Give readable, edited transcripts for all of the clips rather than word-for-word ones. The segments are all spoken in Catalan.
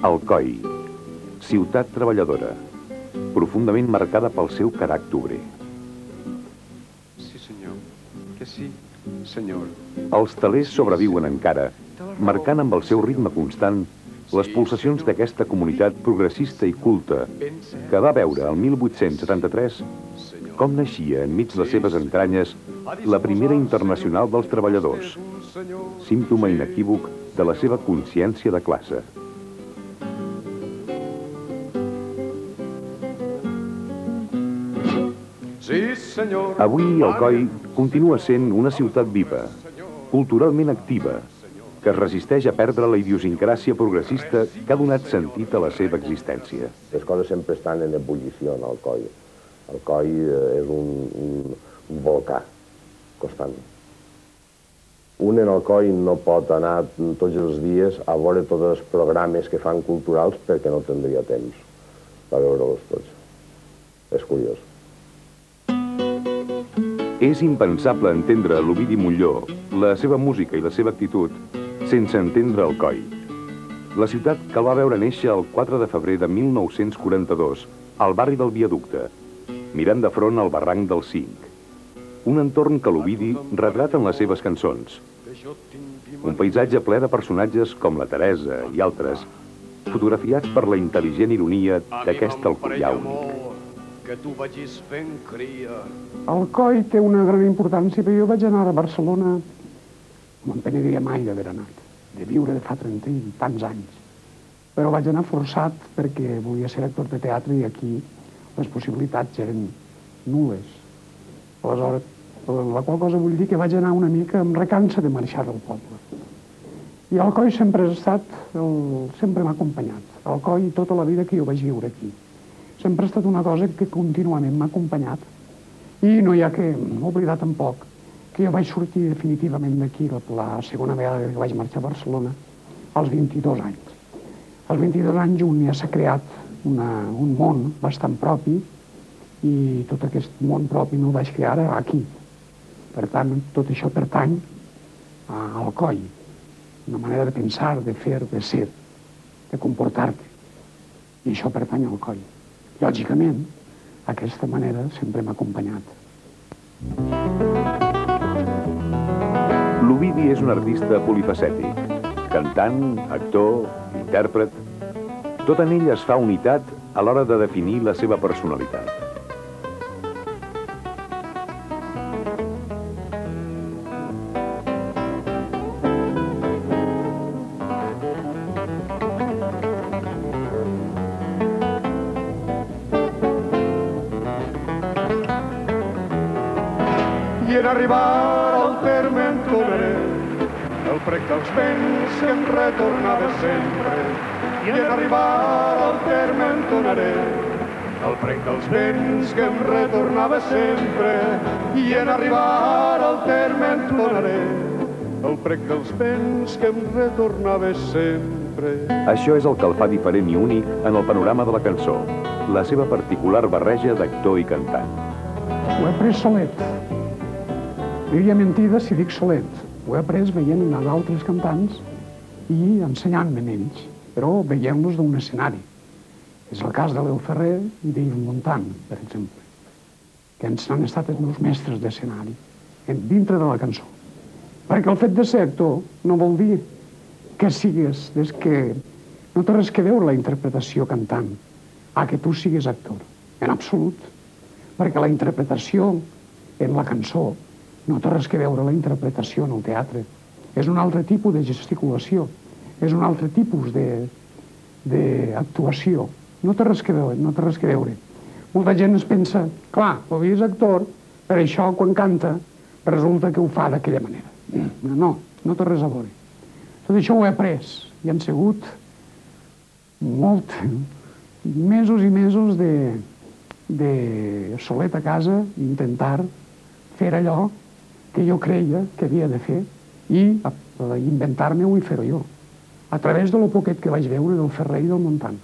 Alcoi, ciutat treballadora, profundament marcada pel seu caràcter obrer. Sí, senyor, que sí, senyor. Els telers sobreviuen encara, marcant amb el seu ritme constant les pulsacions d'aquesta comunitat progressista i culta que va veure el 1873 com naixia enmig les seves entranyes la primera internacional dels treballadors, símptoma inequívoc de la seva consciència de classe. Avui Alcoi continua sent una ciutat viva, culturalment activa, que es resisteix a perdre la idiosincràsia progressista que ha donat sentit a la seva existència. Les coses sempre estan en ebullició en Alcoi. Alcoi és un volcà constant. Un en Alcoi no pot anar tots els dies a veure tots els programes que fan culturals perquè no tindria temps per veure-los tots. És curiós. És impensable entendre l'Ovidi Montllor, la seva música i la seva actitud, sense entendre Alcoi. La ciutat que el va veure néixer el 4 de febrer de 1942, al barri del Viaducte, mirant de front al barranc del Cinc. Un entorn que l'Ovidi retrata en les seves cançons. Un paisatge ple de personatges com la Teresa i altres, fotografiats per la intel·ligent ironia d'aquest alcoià únic. Que tu vagis fent cria. Alcoi té una gran importància, però jo vaig anar a Barcelona, no em penediria mai d'haver anat, de viure de fa 30 i tants anys. Però vaig anar forçat perquè volia ser actor de teatre i aquí les possibilitats eren nul·les. Aleshores, la qual cosa vull dir que vaig anar una mica, em recansa de marxar del poble. I Alcoi sempre ha estat, sempre m'ha acompanyat. Alcoi tota la vida que jo vaig viure aquí. Sempre ha estat una cosa que contínuament m'ha acompanyat. I no hi ha que oblidar tampoc que jo vaig sortir definitivament d'aquí la segona vegada que vaig marxar a Barcelona als 22 anys. Als 22 anys un ja s'ha creat un món bastant propi i tot aquest món propi no el vaig crear aquí. Per tant, tot això pertany a Alcoi. Una manera de pensar, de fer, de ser, de comportar-te. I això pertany a Alcoi. Lògicament, aquesta manera sempre m'ha acompanyat. L'Ovidi és un artista polifacètic, cantant, actor, intèrpret. Tot en ell es fa unitat a l'hora de definir la seva personalitat. I en arribar al terme en tornaré el prec dels vents que em retornava sempre. I en arribar al terme en tornaré el prec dels vents que em retornava sempre. I en arribar al terme en tornaré el prec dels vents que em retornava sempre. Això és el que el fa diferent i únic en el panorama de la cançó, la seva particular barreja d'actor i cantant. Ho he pres solet. Diria mentida si dic solet. Ho he après veient d'altres cantants i ensenyant-me en ells, però veient-los d'un escenari. És el cas de Leo Ferrer i d'Yves Montand, per exemple, que ens han estat els meus mestres d'escenari, dintre de la cançó. Perquè el fet de ser actor no vol dir que sigues, que no té res que veure la interpretació cantant a que tu siguis actor, en absolut. Perquè la interpretació en la cançó no té res que veure la interpretació en el teatre. És un altre tipus de gesticulació, és un altre tipus d'actuació. No té res que veure, no té res que veure. Molta gent es pensa, clar, l'Ovidi és actor, per això quan canta resulta que ho fa d'aquella manera. No, no té res a veure. Tot això ho he après i han sigut mesos i mesos de solet a casa, intentar fer allò que jo creia que havia de fer i inventar-me-ho i fer-ho jo, a través de lo poquet que vaig veure del Ferrer i del Montant.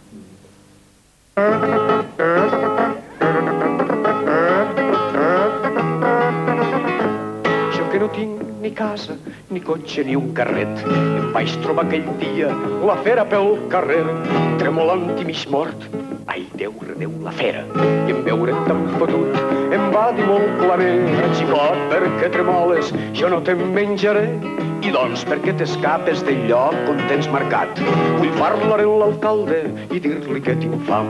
Jo que no tinc ni casa, ni cotxe, ni un carret, em vaig trobar aquell dia la fera pel carrer, tremolant i mig mort. Ai, Déu, redeu, la fera. I en veure tan fotut em va dir molt planer: xicot, per què tremoles? Jo no te'n menjaré. I doncs, per què t'escapes del lloc on tens marcat? Vull parlar amb l'alcalde i dir-li que tinc fam,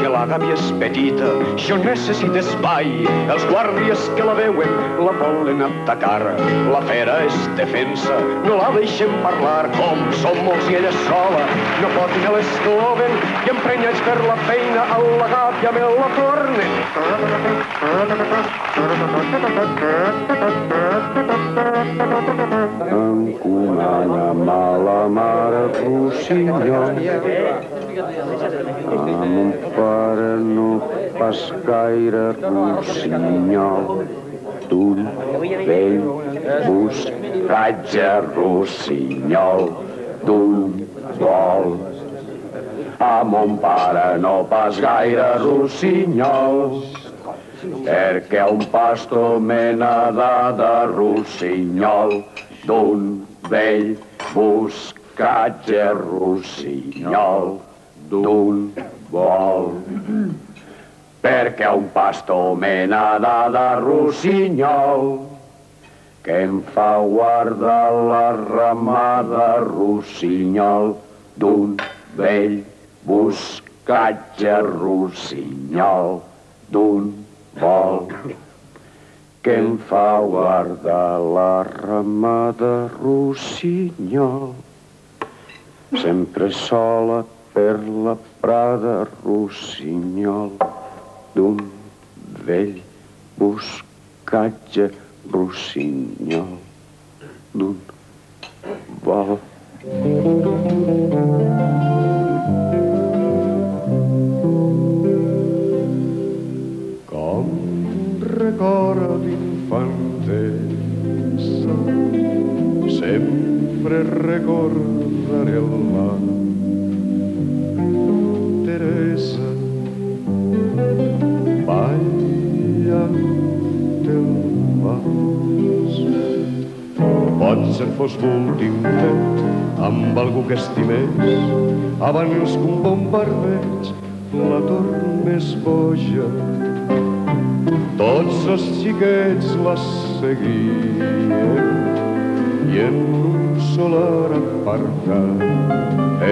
que la gàbia és petita, jo necessito espai. Els guàrdies que la veuen la volen atacar. La fera és defensa, no la deixem parlar. Com som molts i ella sola, no pot ni l'escloven, i emprenyats per la feina a la gàbia me la tornen. Encomana mala mare Rossinyol, a mon pare no pas gaire Rossinyol, d'un vell buscatge Rossinyol, d'un vol. A mon pare no pas gaire Rossinyol, perquè un pastor mena de Rossinyol, d'un vell buscatge Rossinyol, d'un vol. Perquè un pastor mena de Rossinyol, que em fa guardar la ramada Rossinyol, d'un vell buscatge Rossinyol, d'un vol. Que em fa guardar la ramada Rossinyol, sempre sola per la prada Rossinyol, d'un vell buscatge Rossinyol, d'un vol. Com record d'infantesa, sempre recordaré el mar. Teresa, ballant el vas. Potser fos l'últim fet amb algú que estimés, abans que un bombardeig la tornés boja. Tots els xiquets la seguien i en un solar apartat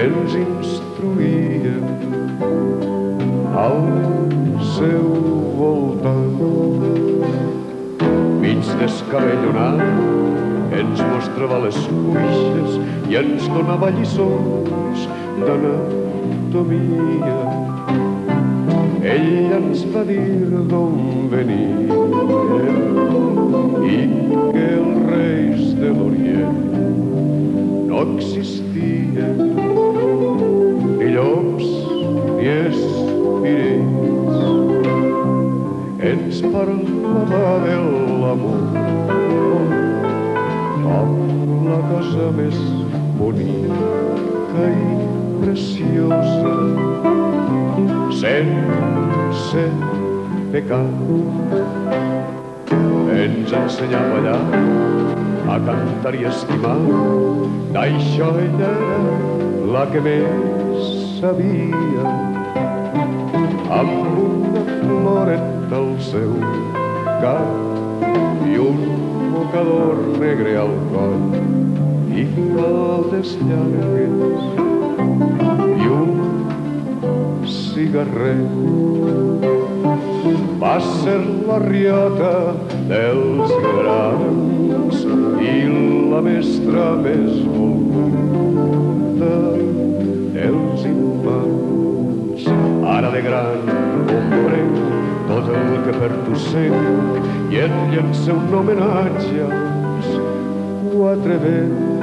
ens instruïen al seu voltant. Mig descabellonat ens mostrava les cuixes i ens donava lliçons d'anatomia. Ell ens va dir d'on veníem i que els reis de l'Orient no existien, ni llops ni espirits. Ens parlava de l'amor com la cosa més bonica i preciosa, sense pecat. Ens ensenyava allà a cantar i estimar, d'això ella era la que més sabia. Amb una floreta al seu cap i un mocador negre al coll i faldes llargues i un cigarret. Va ser la riota dels grans i la mestra més volguda dels infants. Ara de gran comprenc tot el que per tu sent i et llença un homenatge als quatre vents,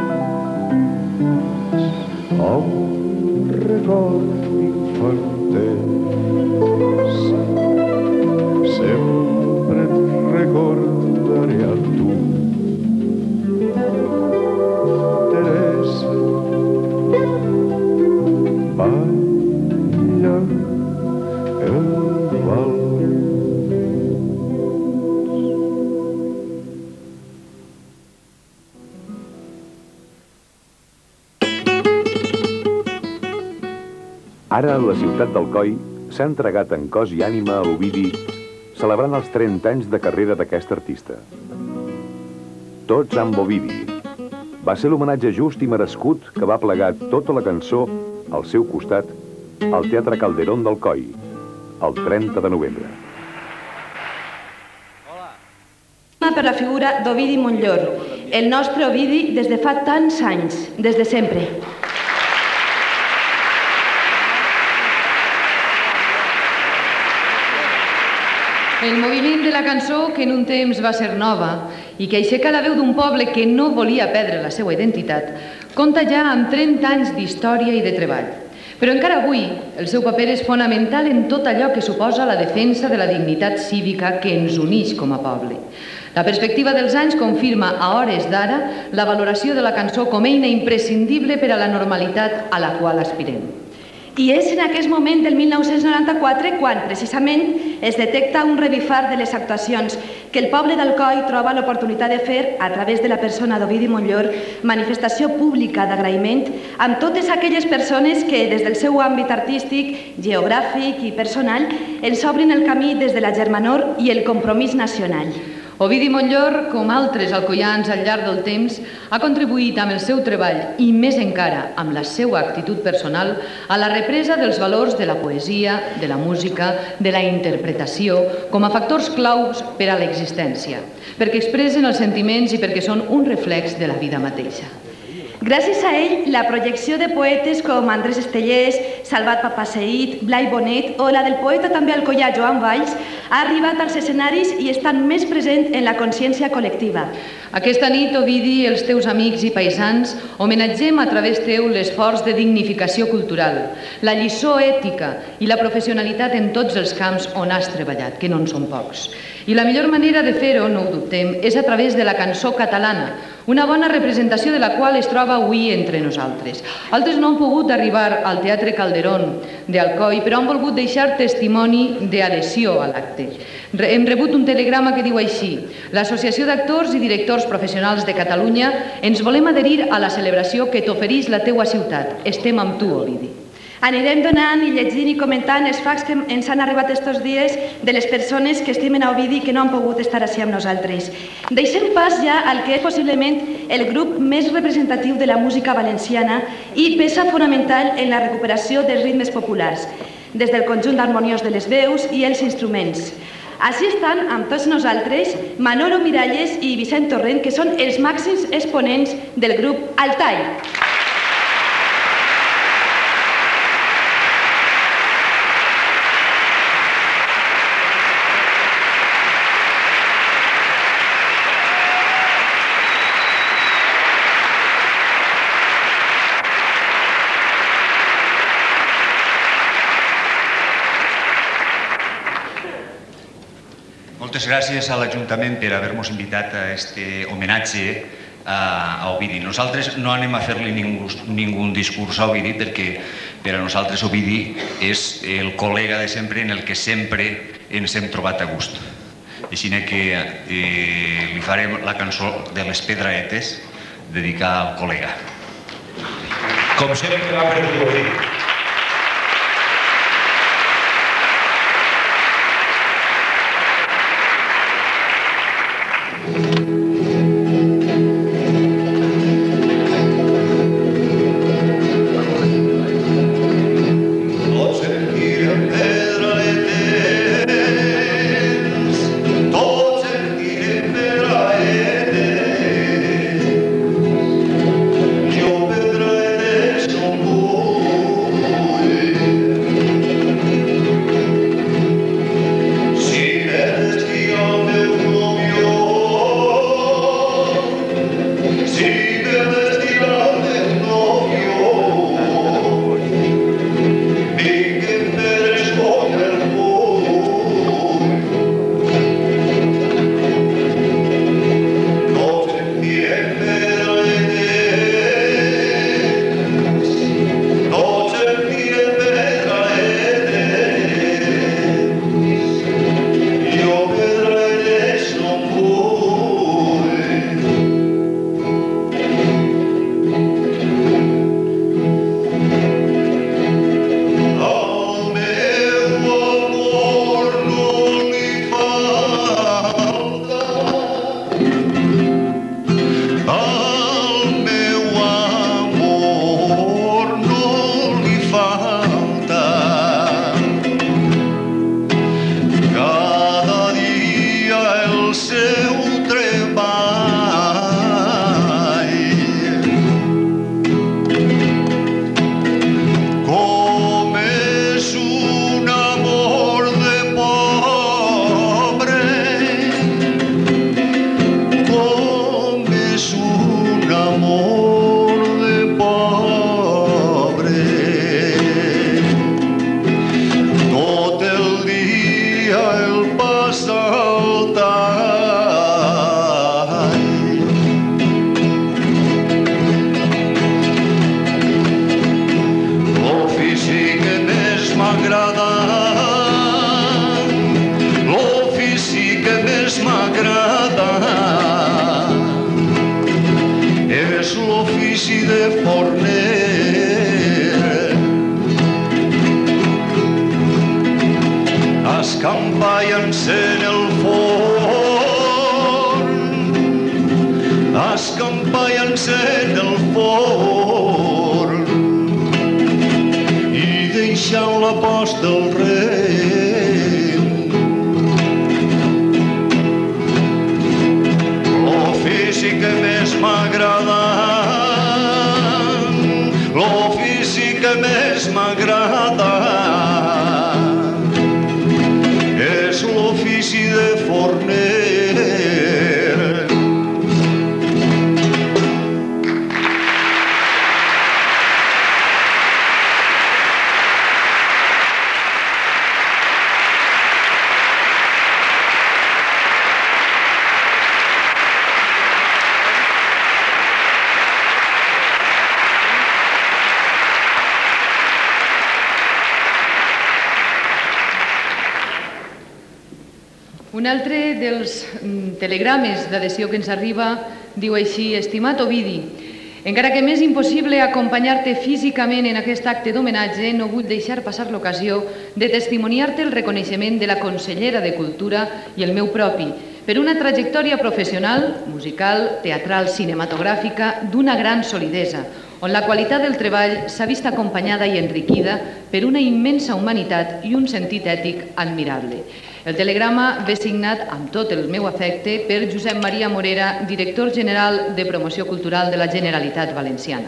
a un record infantesa. Sempre et recordaré a tu. Ara, la ciutat d'Alcoi s'ha entregat en cos i ànima a l'Ovidi, celebrant els 30 anys de carrera d'aquest artista. Tots amb Ovidi. Va ser l'homenatge just i merescut que va plegar tota la cançó al seu costat al Teatre Calderón d'Alcoi, el 30 de novembre. Per la figura d'Ovidi Montllor, el nostre Ovidi des de fa tants anys, des de sempre. El moviment de la cançó, que en un temps va ser nova i que aixeca la veu d'un poble que no volia perdre la seva identitat, compta ja amb 30 anys d'història i de treball. Però encara avui el seu paper és fonamental en tot allò que suposa la defensa de la dignitat cívica que ens uneix com a poble. La perspectiva dels anys confirma a hores d'ara la valoració de la cançó com a eina imprescindible per a la normalitat a la qual aspirem. I és en aquest moment del 1994 quan, precisament, es detecta un revifar de les actuacions que el poble d'Alcoi troba l'oportunitat de fer, a través de la persona d'Ovidi Montllor, manifestació pública d'agraïment amb totes aquelles persones que, des del seu àmbit artístic, geogràfic i personal, ens obrin el camí des de la germanor i el compromís nacional. Ovidi Montllor, com altres alcoians al llarg del temps, ha contribuït amb el seu treball i, més encara, amb la seva actitud personal, a la represa dels valors de la poesia, de la música, de la interpretació, com a factors claus per a l'existència, perquè expressen els sentiments i perquè són un reflex de la vida mateixa. Gràcies a ell, la projecció de poetes com Andrés Estellés, Salvat Papaseït, Blai Bonet o la del poeta també alcoià Joan Valls ha arribat als escenaris i estan més present en la consciència col·lectiva. Aquesta nit, Ovidi, els teus amics i paisans, homenatgem a través teu l'esforç de dignificació cultural, la lliçó ètica i la professionalitat en tots els camps on has treballat, que no en són pocs. I la millor manera de fer-ho, no ho dubtem, és a través de la cançó catalana, una bona representació de la qual es troba avui entre nosaltres. Altres no han pogut arribar al Teatre Calderón d'Alcoi, però han volgut deixar testimoni d'adhesió a l'acte. Hem rebut un telegrama que diu així: l'Associació d'Actors i Directors Professionals de Catalunya ens volem adherir a la celebració que t'ofereix la teua ciutat. Estem amb tu, Ovidi. Anirem donant i llegint i comentant els facts que ens han arribat estos dies de les persones que estimen a Ovidi i que no han pogut estar així amb nosaltres. Deixem pas ja al que és possiblement el grup més representatiu de la música valenciana i peça fonamental en la recuperació dels ritmes populars, des del conjunt harmoniós de les veus i els instruments. Així estan amb tots nosaltres Manolo Miralles i Vicent Torrent, que són els màxims exponents del grup Altai. Moltes gràcies a l'Ajuntament per haver-nos invitat a este homenatge a Ovidi. Nosaltres no anem a fer-li ningú discurs a Ovidi perquè per a nosaltres Ovidi és el col·lega de sempre en el que sempre ens hem trobat a gust. Així que li farem la cançó de les Pedraetes dedicada al col·lega. Com sempre va per Ovidi. Yo Pedraetes, escampar i encén el forn i deixar la posta al rem. L'ofici que més m'agrada, l'ofici que més m'agrada és l'ofici de forner. Un altre dels telegrames d'adhesió que ens arriba diu així: estimat Ovidi, encara que m'és impossible acompanyar-te físicament en aquest acte d'homenatge, no vull deixar passar l'ocasió de testimoniar-te el reconeixement de la consellera de Cultura i el meu propi per una trajectòria professional, musical, teatral, cinematogràfica d'una gran solidesa, on la qualitat del treball s'ha vist acompanyada i enriquida per una immensa humanitat i un sentit ètic admirable. El telegrama ve signat amb tot el meu afecte per Josep Maria Morera, director general de Promoció Cultural de la Generalitat Valenciana.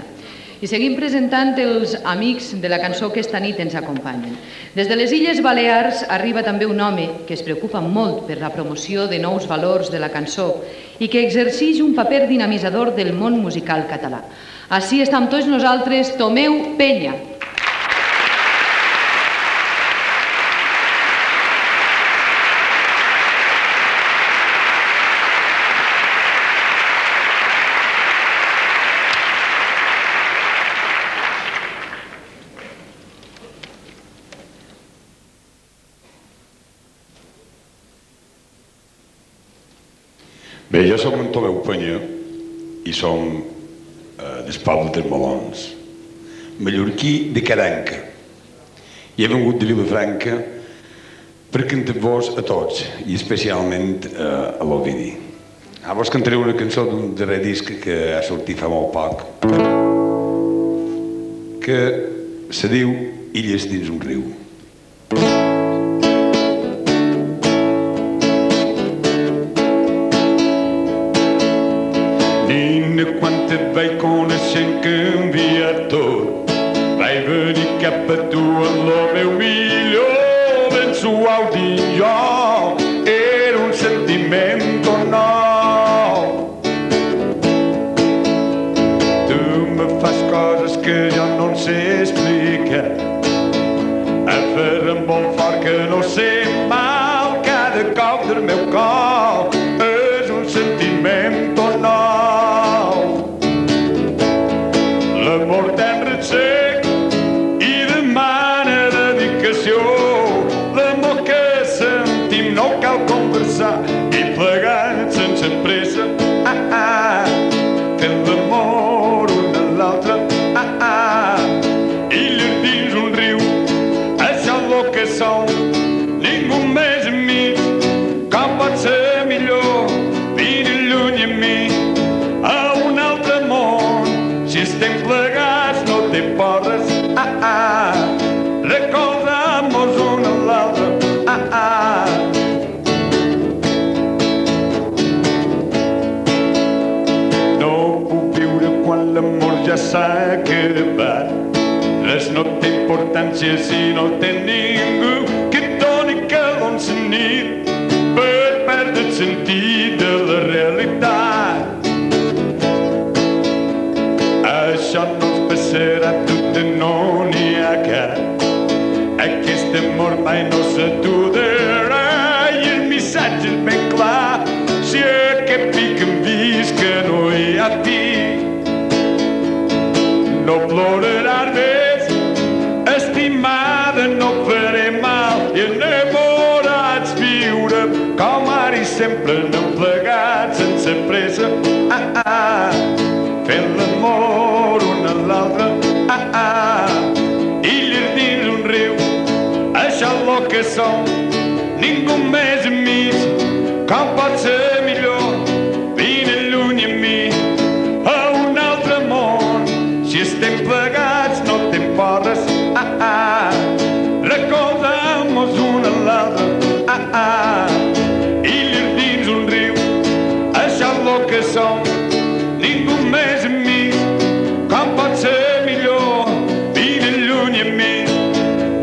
I seguim presentant els amics de la cançó que esta nit ens acompanyen. Des de les Illes Balears arriba també un home que es preocupa molt per la promoció de nous valors de la cançó i que exerceix un paper dinamitzador del món musical català. Així està amb tots nosaltres Tomeu Penya. Bé, jo som en Tomeu Penya i som del poble dels Melons, mallorquí de Caranca. I he vengut de Vilafranca per cantar-vos a tots, i especialment a l'Ovidi. Vos cantaré una cançó d'un darrer disc que ha sortit fa molt poc, que se diu Illes dins un riu. Quan te vaig coneixent canviar tot, vaig venir cap a tu amb lo meu millor, ben suau dins jo, era un sentiment nou. Tu me fas coses que jo no sé explicar, aferra'm molt fort que no sé mal, cada cop del meu cor és un sentiment nou. L'amor tendre sec i demana dedicació, l'amor que sentim no cal conversar i plegats sense pressa, fent l'amor un a l'altre, illes dins un riu, això és el que som, ningú més amic, com pot ser millor, vine lluny amb mi, a un altre món, si estem plegats no té porres, recolzam-nos un a l'altre, no puc viure quan l'amor ja s'ha acabat, res no té importància si no té ningú que et doni calor en la nit per perdre el sentit de la realitat. Això no ens passarà tot, no n'hi ha cap. Aquest amor mai no s'aturarà i el missatge és ben clar. Si aquest pic hem vist que no hi ha fi, no ploraràs més, estimada, no faré mal i enamorats viure com ara i sempre anem plegats sense pressa, fent l'amor un a l'altre, illes dins un riu, això és el que som, ningú més amics, com pot ser millor, vine lluny amb mi, ningú més amb mi. Com pot ser millor, vine lluny amb mi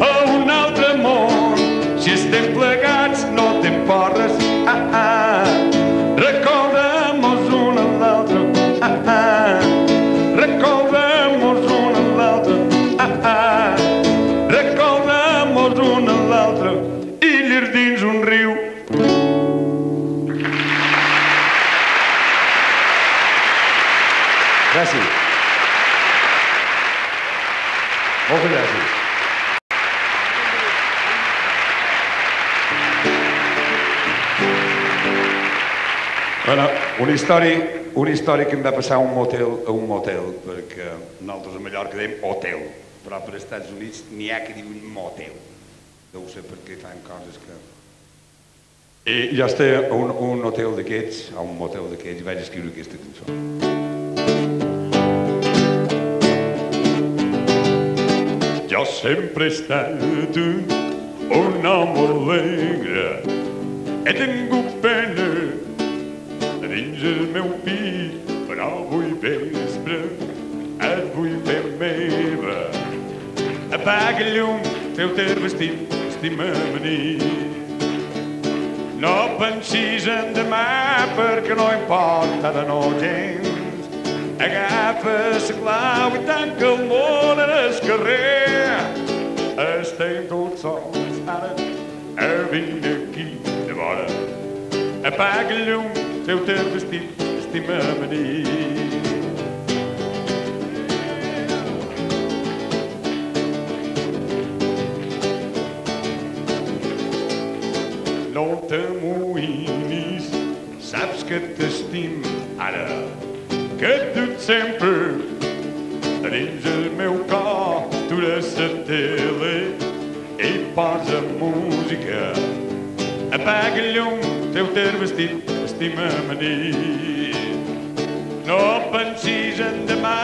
a un altre món. Si estem plegats no t'emporres, recolzem-nos un a l'altre, recolzem-nos un a l'altre, recolzem-nos un a l'altre i llir dins un riu. Gràcies. Moltes gràcies. Bueno, una història que em va passar a un motel, perquè nosaltres a Mallorca dèiem hotel, però per als Estats Units n'hi ha que diuen motel. Deu ser perquè fan coses que... I jo estava a un hotel d'aquests, a un motel d'aquests, i vaig escriure aquesta cançó. Jo sempre he estat un home alegre, he tingut pena dins el meu pit, però avui vespre et vull fer meva. Apaga el llum, treu-te el vestit, estima'm a nit. No pensis en demà perquè no importa de no gens. Agafa la clau i tanca el món en el carrer. Estem tots sols ara, vine aquí de vora. Apaga el llum, treu-te el vestit, estima'm a nit. No t'amoïnis, saps que t'estim ara, que et dut sempre dins el meu cor. Tu eres la tele i posa música. Apaga el llum, treu-te el vestit, estima'm a nit. No pensis en demà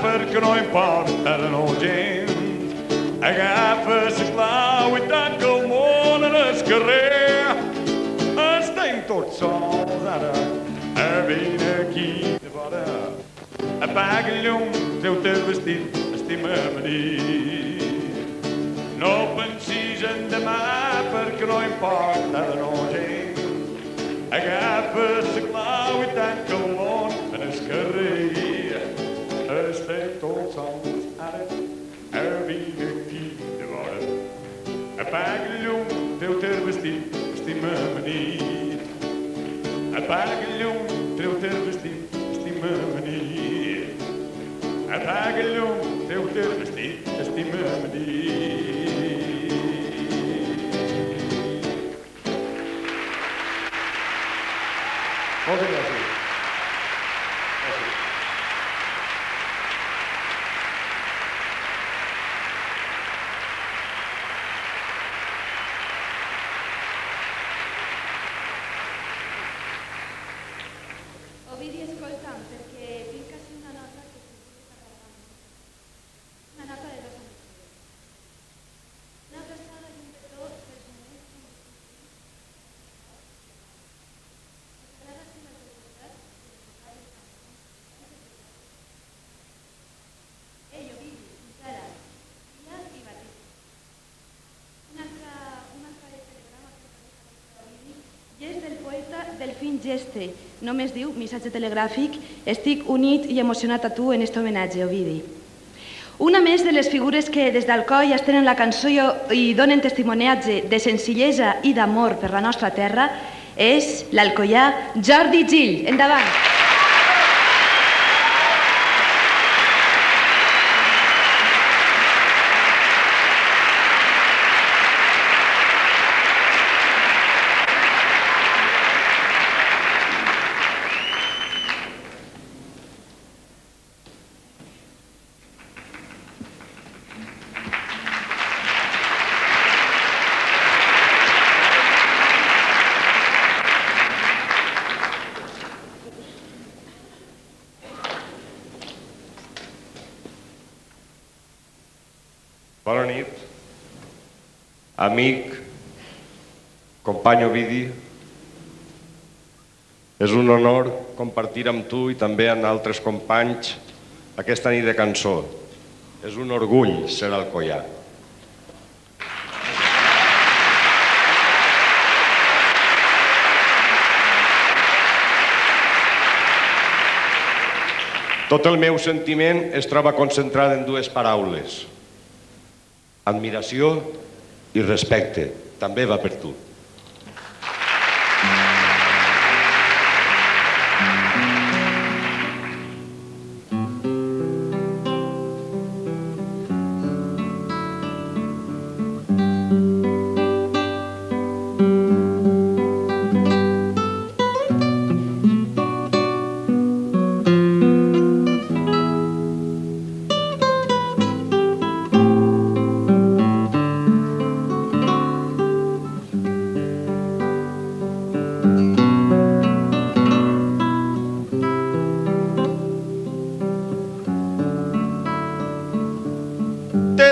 perquè no importa no gens. Agafa la clau i tanca el món en el carrer. Estem tots sols ara, vine aquí de vora. Apaga el llum, treu-te el vestit, estima'm a nit. No pensis en demà perquè no importa de no gens. Agafa la clau i tanca el món en el carrer. Estem tots sols ara, vine aquí de vora. Apaga el llum, treu-te el vestit, estima'm a nit. Apaga el llum, treu-te el vestit, estima'm a nit. Apaga el llum, treu-te el vestit, estima'm a nit. Moltes gràcies. Ovidi, escolta'm, perquè tinc quasi una nota que una nota de 2 amics. Una abraçada i un petó pels moments que m'ho Ei, Ovidi, Sara, Tia i Batista. Un altre telegrama per Ovidi i és del poeta Delfín Geste. Només diu, missatge telegràfic, estic unit i emocionat a tu en este homenatge, Ovidi. Una més de les figures que des d'Alcoi estenen la cançó i donen testimoniatge de senzillesa i d'amor per la nostra terra és l'alcoià Jordi Gill. Endavant! Bona nit, amic, company Ovidi. És un honor compartir amb tu i també amb altres companys aquesta nit de cançó. És un orgull ser alcoià. Tot el meu sentiment es troba concentrat en dues paraules. Admiració i respecte. També va per tu.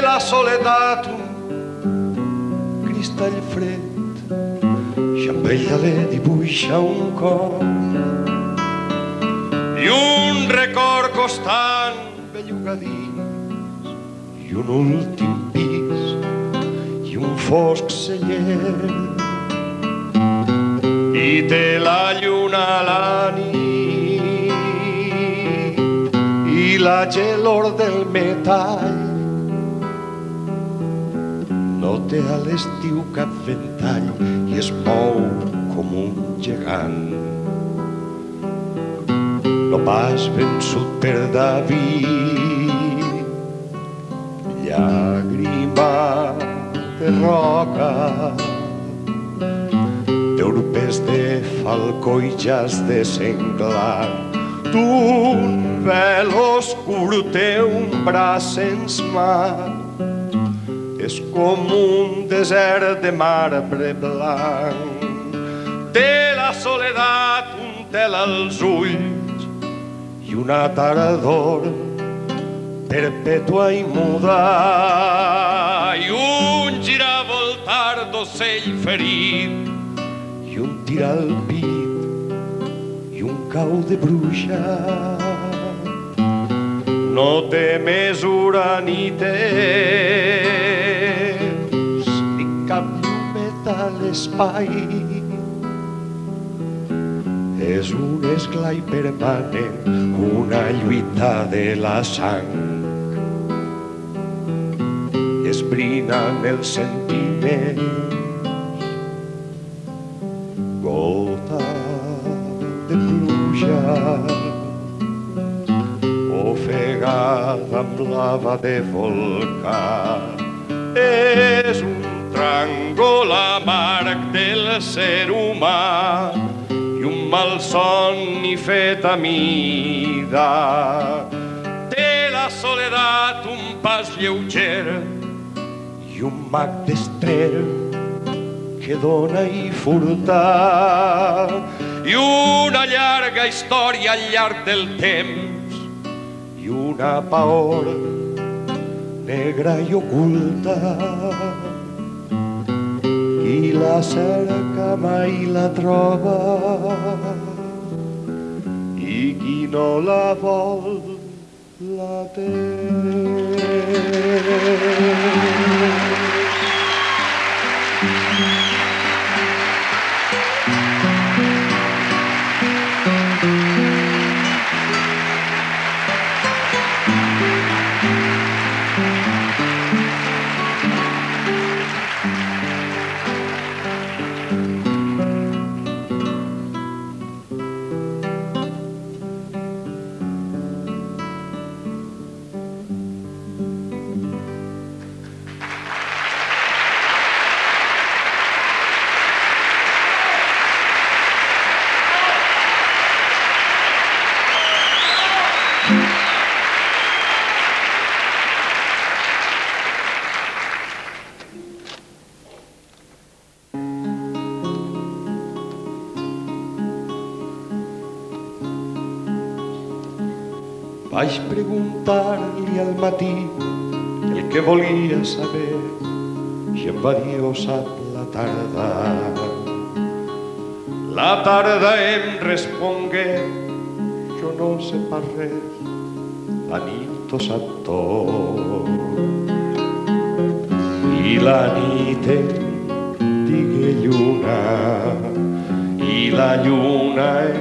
La soledat, un cristall fred, i amb ella le dibuixa un cor i un record constant bellugadís i un últim pis i un fosc celler i té la lluna a la nit i la gelor del metall. No té a l'estiu cap ventall i es mou com un gegant. No pas vençut per David, llàgrima de roca, d'urpes de falcó i jas de senglar, d'un vel oscur té un braç sense mar. És com un desert de marbre blanc. Té la soledat un tel als ulls i una tardor perpètua i muda i un giravoltar d'ocell ferit i un tir al pit i un cau de bruixa. No té mesura ni temps, ni cap llumet a l'espai. És un esglai permanent, una lluita de la sang. Esbrinen els sentiments, gota de pluja, ofegada amb lava de volcà. És un tràngol amarg del ser humà i un malsomni fet a mida. Té la soledat un pas lleuger i un mag destrer que dona i furta i una llarga història al llarg del temps i una paor negra i oculta. Qui la cerca mai la troba i qui no la vol la té. Vaig preguntar-li al matí el que volia saber i em va dir, ho sap la tarda. La tarda em respongué no sé pas res, la nit ho sap tot. I la nit em digué lluna, i la lluna em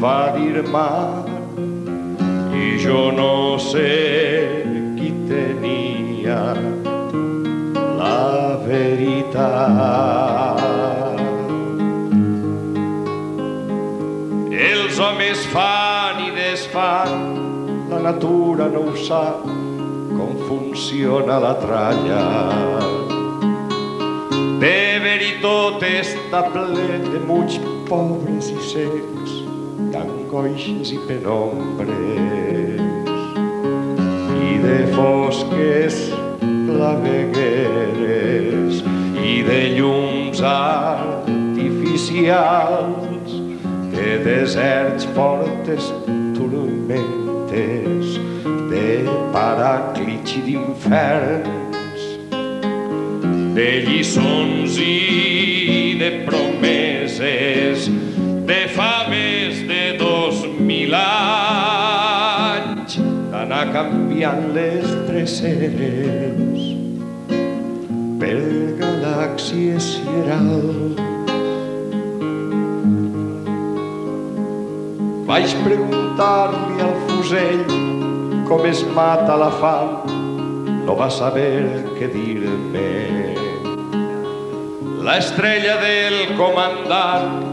va dir mar, i jo no sé qui tenia la veritat. Els homes fan i desfan, la natura no ho sap, com funciona la tralla. De veritat està ple de muts pobres i secs, d'angoixes i penombres, i de fosques clavegueres, i de llums artificials, de deserts fortes turmentes, de paràclits i d'inferns, de lliçons i de promeses, de fa més de 2000 anys, d'anar canviant les dreceres per galàxies siderals. Vaig preguntar-li al fusell com es mata la fam, no va saber què dir-me. La estrella del comandant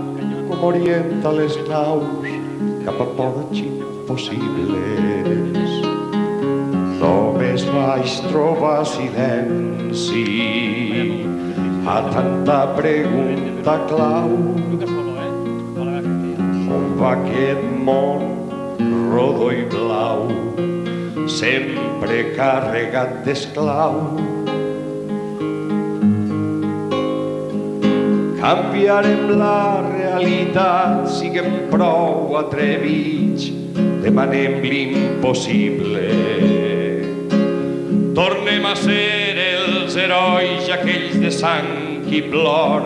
com orienta les naus cap a ports impossibles. Només vaig trobar silenci a tanta pregunta clau. On va aquest món rodó i blau, sempre carregat d'esclaus? Canviarem la realitat, siguem prou atrevits, demanem l'impossible. Tornem a ser els herois, aquells de sang i plor,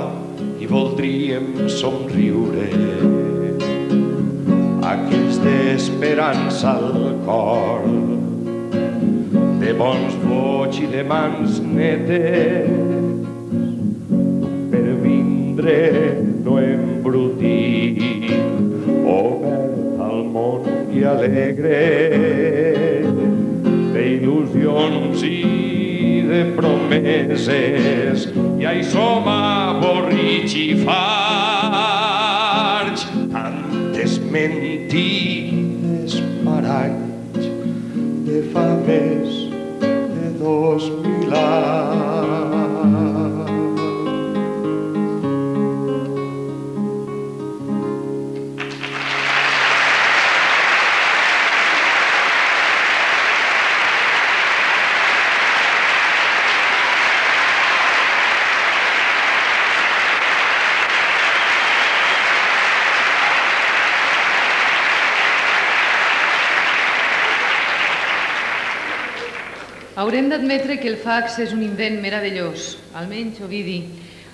i voldríem somriure. Aquells d'esperança al cor, de bons vots i de mans netes, no embrutit, obert al món i alegre, d'il·lusions i de promeses, i ai som avorrits i farts, tantes mentides paranys de fa més de 2000 anys. Haurem d'admetre que el fax és un invent meravellós, almenys Ovidi,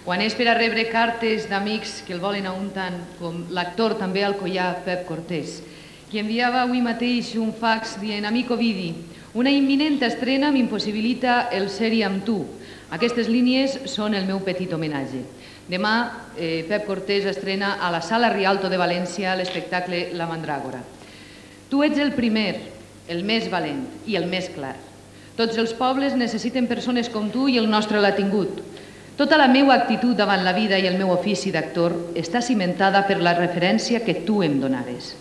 quan és per a rebre cartes d'amics que el volen a un tant, com l'actor també alcoià Pep Cortés, qui enviava avui mateix un fax dient: «Amic Ovidi, una imminent estrena m'impossibilita el ser-hi amb tu. Aquestes línies són el meu petit homenatge. Demà Pep Cortés estrena a la Sala Rialto de València l'espectacle La Mandràgora. Tu ets el primer, el més valent i el més clar. Tots els pobles necessiten persones com tu i el nostre l'ha tingut. Tota la meva actitud davant la vida i el meu ofici d'actor està cimentada per la referència que tu em donaves.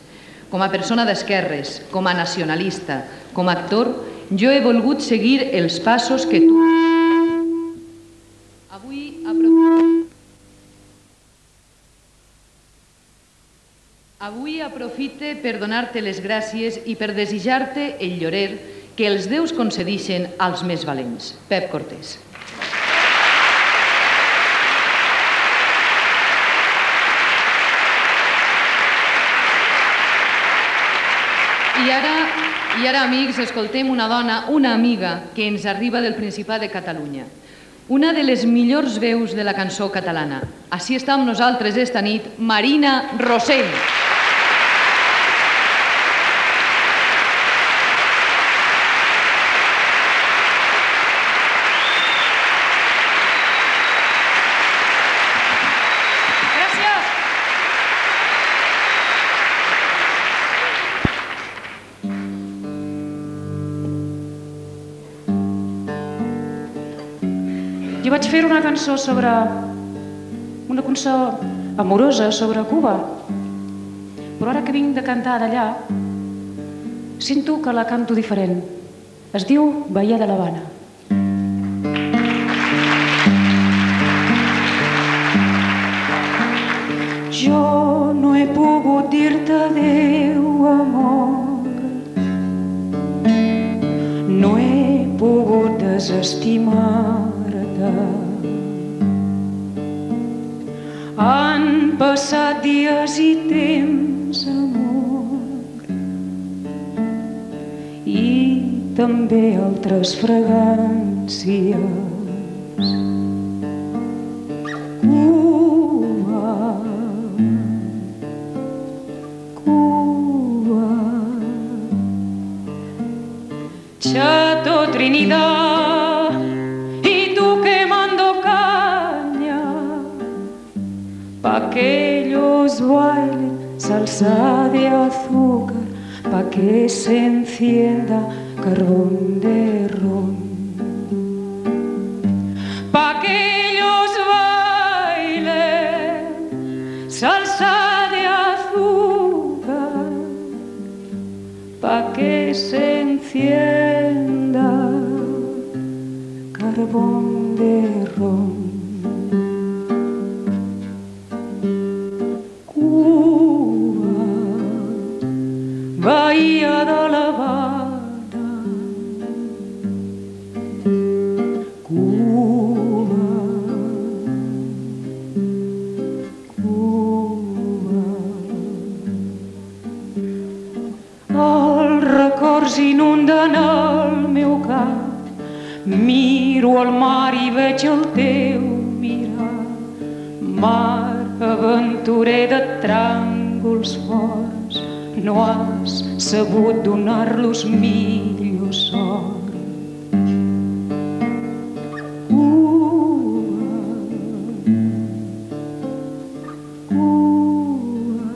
Com a persona d'esquerres, com a nacionalista, com a actor, jo he volgut seguir els passos que tu... Avui aprofite per donar-te les gràcies i per desitjar-te el llorer que els déus concedixen als més valents. Pep Cortés. I ara, amics, escoltem una dona, una amiga, que ens arriba del Principat de Catalunya. Una de les millors veus de la cançó catalana. Així està amb nosaltres esta nit, Marina Rossell. Jo vaig fer una cançó sobre... una cançó amorosa sobre Cuba. Però ara que vinc de cantar d'allà, sento que la canto diferent. Es diu Bahia de l'Havana. Jo no he pogut dir-te adéu, amor. No he pogut desestimar-te. Han passat dies i temps, amor, i també altres fragàncies. Chato Trinidad, y tú quemando caña, pa' aquellos bailes, salsa de azúcar, pa' que se encienda carbón de ron. Pa' aquellos bailes, salsa de azúcar, pa' que se encienda carbón de ron. Cuba, Bahía de l'Havana. Cuba, Cuba. Els records inunden el meu cap. Miro el mar i veig el teu mirar. Mar aventurer de tràngols forts, no has sabut donar-los millor sort. Cuba, Cuba,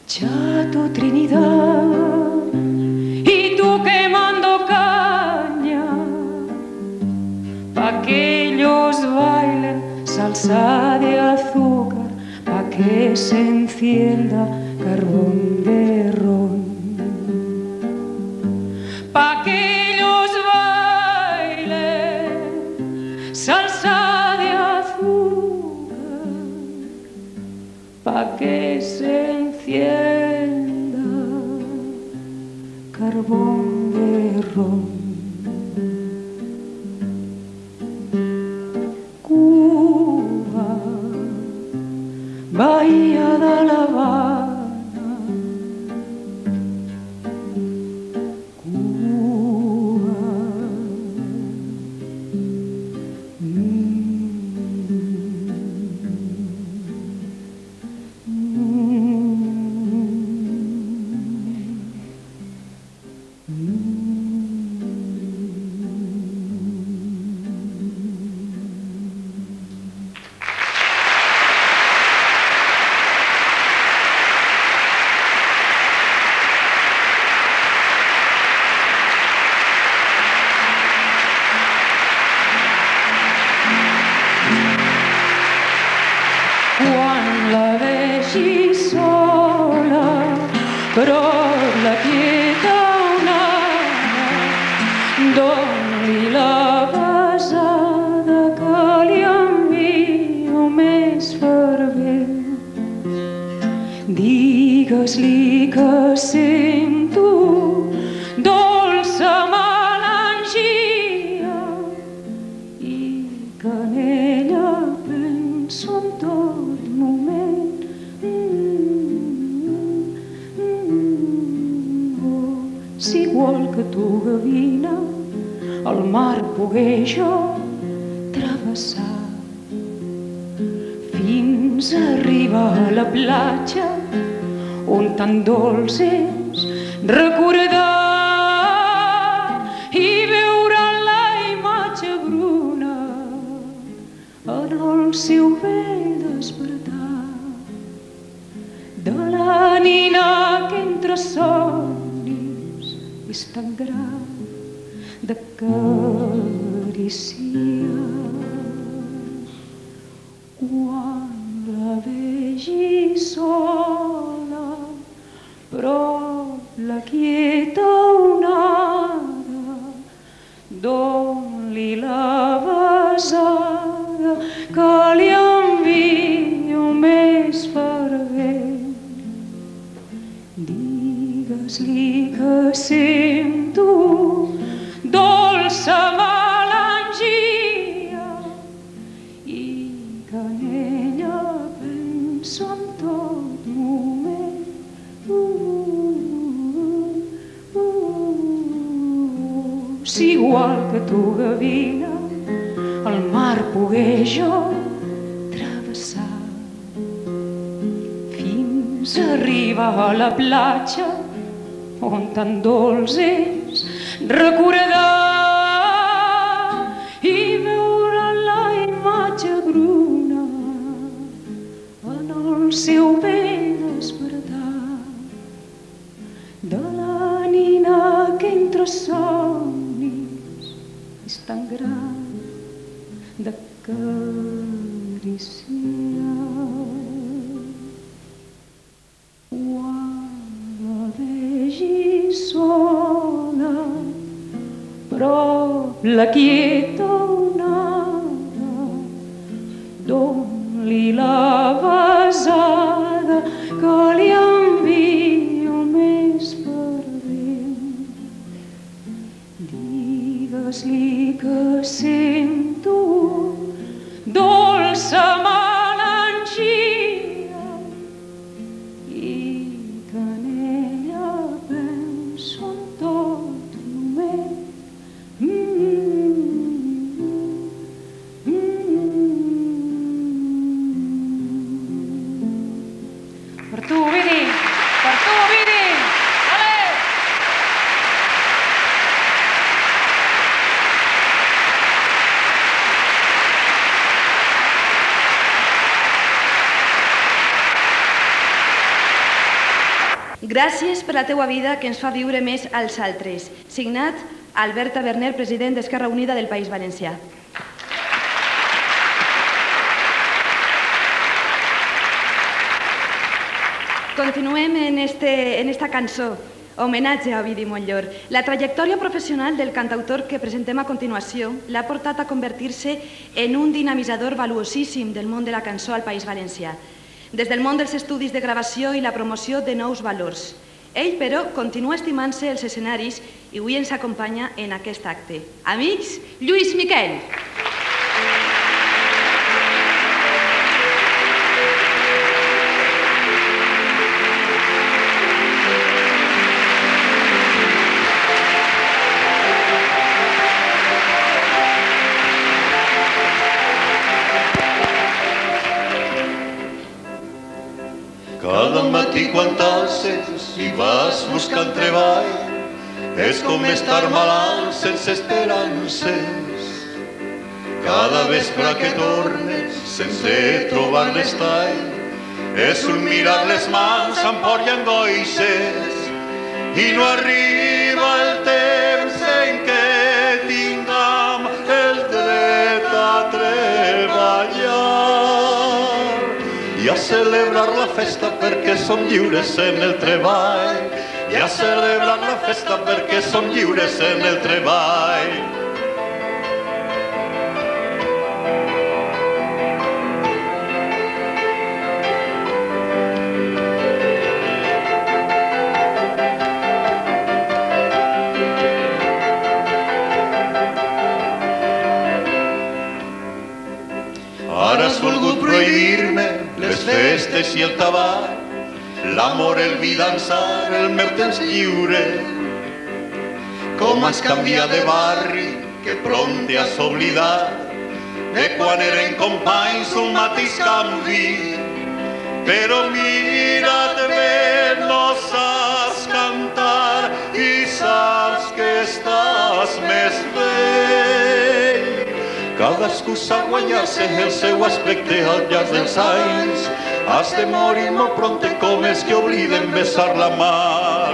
Chato Trinidad, y tú quemando caña, pa' aquellos bailen salsa de azúcar, pa' que se encienda carbón de ron. Pa' aquellos bailen salsa de azúcar, pa' que se encienda carbón de ron. Cuba, Bahía de l'Havana. Cuba, quan la vegi sola, però la quieta onada, doni-li la besada que li envio més fervent. Digues-li que sento dolça melangia i que en ella penso en tot moment. Si vol que tu, gavina, el mar pogué jo travessar fins a arribar a la platja on tan dolç és recordar i veure la imatge bruna en el seu vell despertar de la nina que entre somnis és tan gran de que carícia. Quan la vegi sola, prop la quieta onada, doni la besada que li envio més fervent. Digues-li que sento dolça melangia i que en ella penso en tot moment. Si igual que tu, gavina, el mar pogué jo travessar fins a arribar a la platja on tan dolç és recordar i veure la imatge bruna en el seu vell despertar de la nina que entre somnis és tan gran d'acariciar. Quan la vegi sola, prop la quieta onada, doni la besada que li envio més fervent. Digues-li que sento dolça melangia i que en ella penso en tot moment. Per tu, Vidi! Per tu, Vidi! Olé! Gràcies per la teua vida que ens fa viure més als altres. Signat, Albert Taverner, president d'Esquerra Unida del País Valencià. Continuem en esta cançó, homenatge a Ovidi Montllor. La trajectòria professional del cantautor que presentem a continuació l'ha portat a convertir-se en un dinamitzador valuosíssim del món de la cançó al País Valencià, des del món dels estudis de gravació i la promoció de nous valors. Ell, però, continua estimant-se els escenaris i avui ens acompanya en aquest acte. Amics, Lluís Miquel. Cada matí quan t'alces i vas buscant treball és com estar malalt sense esperances. Cada vespre que tornes sense trobar l'estall és un mirar les mans amb por i angoixes i no arriba el temps en què tinguem el dret a treballar i a celebrar la festa perquè som lliures en el treball. I a celebrar la festa perquè som lliures en el treball. Ara has volgut prohibir-me les festes i el tabac, l'amor, el vi, dansar, el meu temps lliure. Com has canviat de barri, que pront t'has oblidat de quan eren companys un mateix canvi. Però mira't bé, no saps cantar i saps que estàs més vell. Cadascú sap guanyar-se el seu aspecte al llarg dels anys. Has de morir molt prompte com els que obliden besar la mar.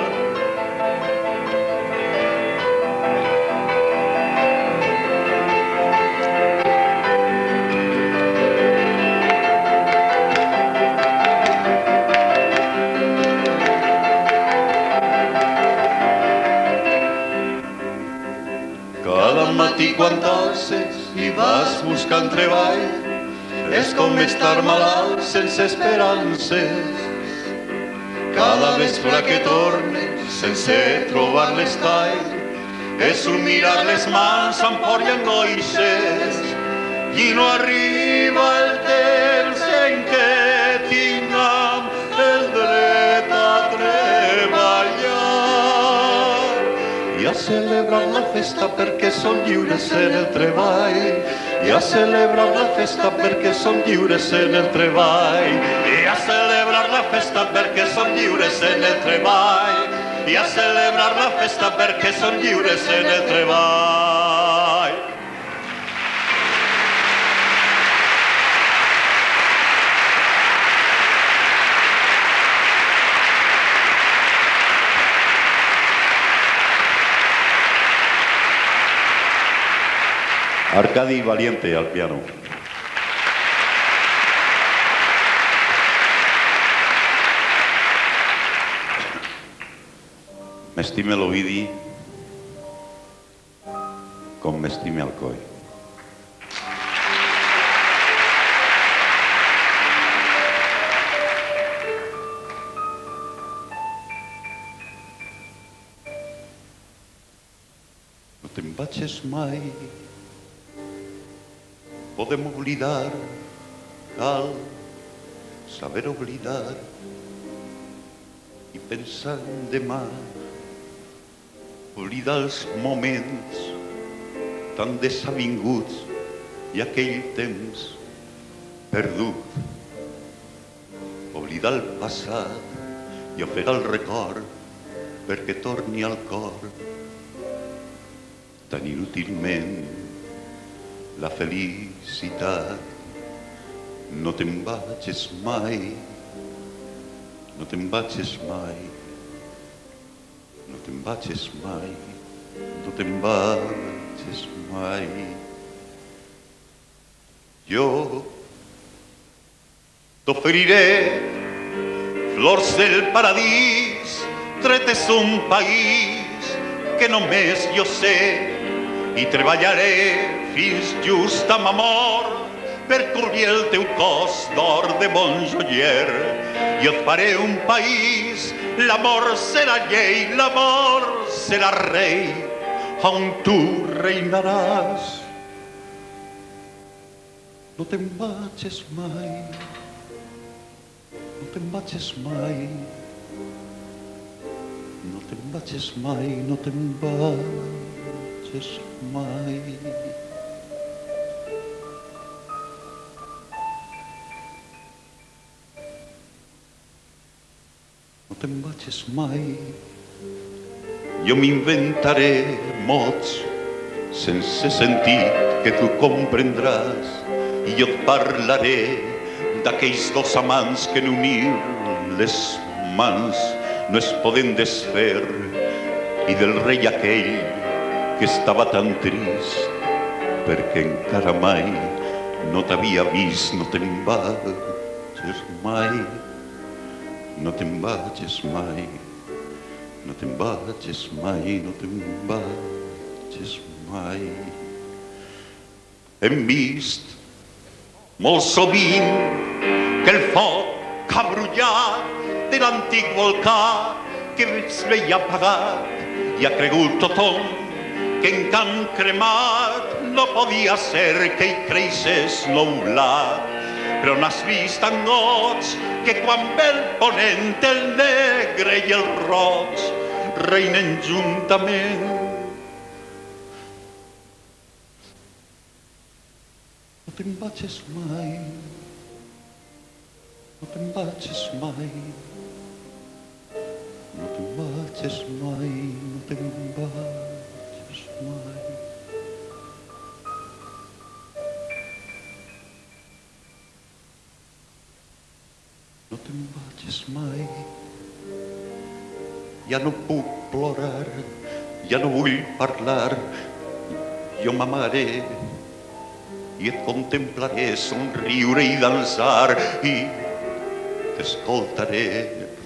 i quan tosses i vas buscant treball, és com estar malalt sense esperances. Cada vespre que tornes sense trobar l'estai, és un mirar les mans amb por i angoixes, i no arriba el temps en què tinguem el dret a treballar i a celebrar la festa perquè som lliures en el treball, i a celebrar la festa perquè som lliures en el treball, i a celebrar la festa perquè som lliures en el treball, i a celebrar la festa perquè som lliures en el treball. Arcadi Valiente al piano. M'estime l'Ovidi com m'estime Alcoi. No te'n vagis mai, podem oblidar, cal saber oblidar i pensar en demà, oblidar els moments tan desavinguts i aquell temps perdut, oblidar el passat i ofegar el record perquè torni al cor tan inútilment la felicitat. No te'n vagis mai, no te'n vagis mai, no te'n vagis mai, no te'n vagis mai. Jo t'oferiré flors del paradís, tretes un país que només jo sé, i treballaré fins just amb amor per cobrir el teu cos d'or de bon joier. Jo et faré un país, l'amor serà llei, l'amor serà rei, on tu reinaràs. No te'n vagis mai, no te'n vagis mai, no te'n vagis mai, no te'n vagis mai. No te'n vagis mai, jo m'inventaré mots sense sentit que tu comprendràs, i jo et parlaré d'aquells dos amants que en unir les mans no es poden desfer, i del rei aquell que estava tan trist perquè encara mai no t'havia vist. No te'n vagis mai, no te'n vagis mai, no te'n vagis mai, no te'n vagis mai. Hem vist molt sovint que el foc ha brollat de l'antic volcà que es veia apagat i ha cregut tothom que en camp cremat no podia ser que hi creixés l'oulat. Però n'has vist tan goig que quan ve el ponent el negre i el roig reinen juntament. No te'n vagis mai, no te'n vagis mai, no te'n vagis mai, no te'n vagis mai. No te'n vagis mai, ja no puc plorar, ja no vull parlar, jo m'amaré i et contemplaré somriure i dansar i t'escoltaré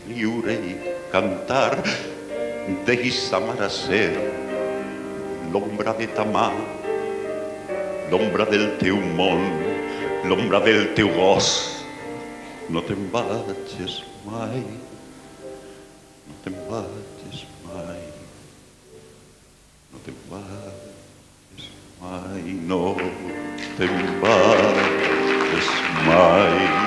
riure i cantar. Deixa'm ara ser l'ombra de ta mà l'ombra del teu món, l'ombra del teu gos. No te'n vagis mai, no te'n vagis mai, no te'n vagis mai, no te'n vagis mai.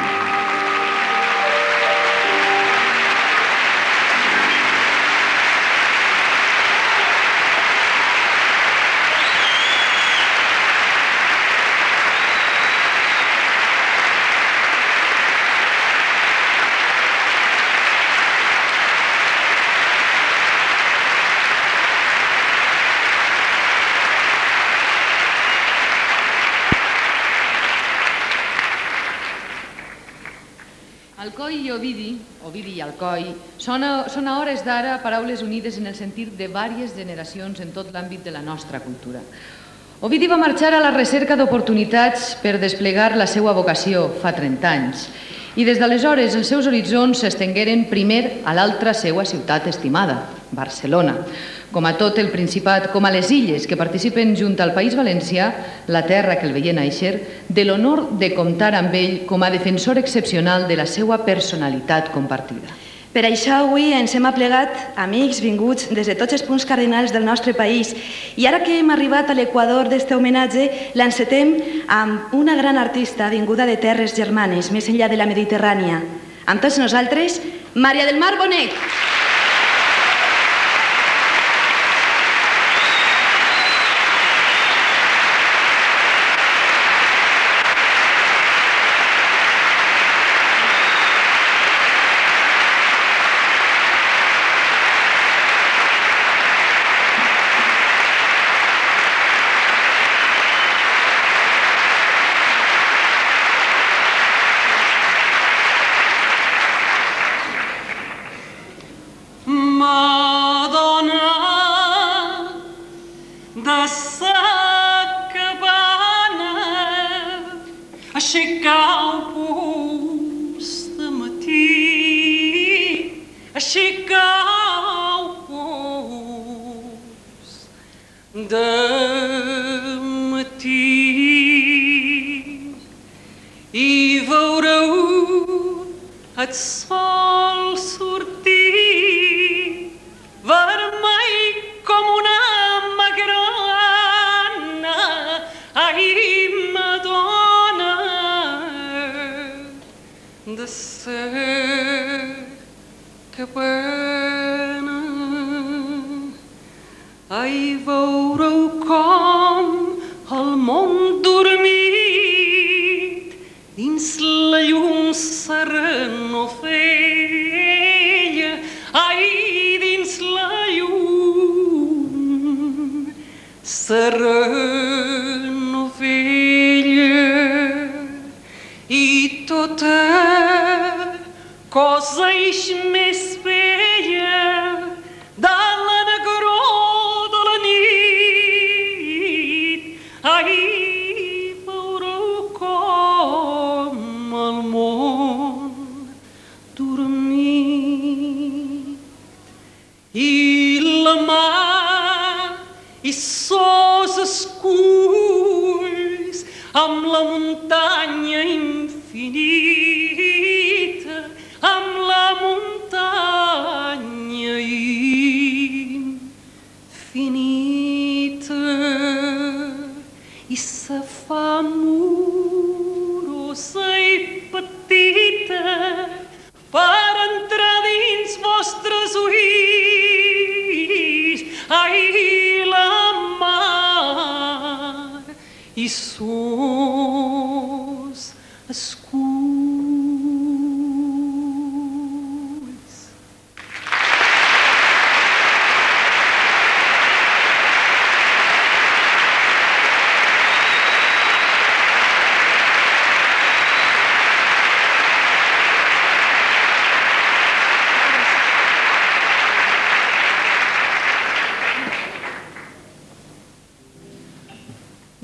Alcoi i Ovidi, Ovidi i Alcoi, són a hores d'ara paraules unides en el sentit de diverses generacions en tot l'àmbit de la nostra cultura. Ovidi va marxar a la recerca d'oportunitats per desplegar la seva vocació fa 30 anys i des d'aleshores els seus horitzons s'estengueren primer a l'altra seva ciutat estimada, Barcelona. Com a tot el Principat, com a les illes que participen junt al País Valencià, la terra que el veia néixer, de l'honor de comptar amb ell com a defensor excepcional de la seva personalitat compartida. Per això avui ens hem aplegat amics vinguts des de tots els punts cardinals del nostre país i ara que hem arribat a l'equador d'este homenatge l'encetem amb una gran artista vinguda de terres germanes, més enllà de la Mediterrània. Amb tots nosaltres, Maria del Mar Bonet.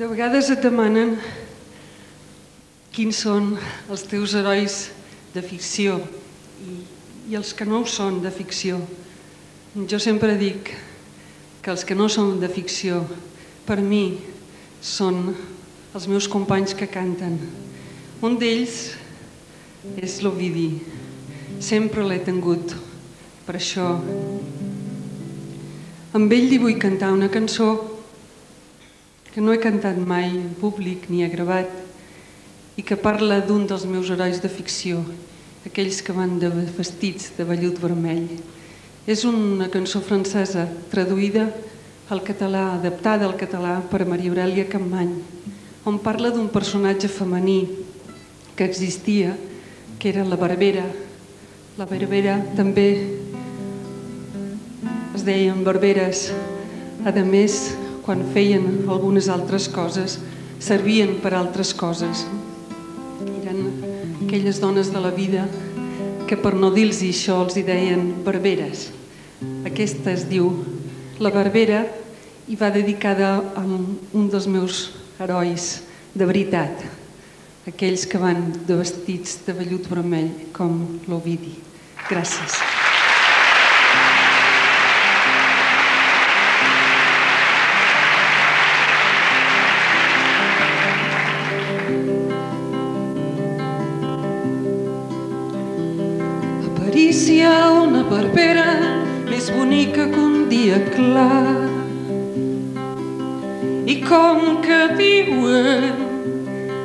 De vegades et demanen quins són els teus herois de ficció i els que no ho són de ficció. Jo sempre dic que els que no són de ficció per mi són els meus companys que canten. Un d'ells és l'Ovidi. Sempre l'he tingut. Per això, amb ell li vull cantar una cançó que no he cantat mai en públic ni he gravat i que parla d'un dels meus herois de ficció, aquells que van vestits de vellut vermell. És una cançó francesa traduïda al català, adaptada al català per Maria Aurèlia Capmany, on parla d'un personatge femení que existia, que era la Barbera. La Barbera també es deien barberes. A més, quan feien algunes altres coses, servien per altres coses. Eren aquelles dones de la vida que per no dir-los això els hi deien barberes. Aquesta es diu La Barbera i va dedicada a un dels meus herois de veritat, aquells que van de vestits de vellut vermell com l'Ovidi. Gràcies. Aparícia una barbera més bonica que un dia clar, i com que diuen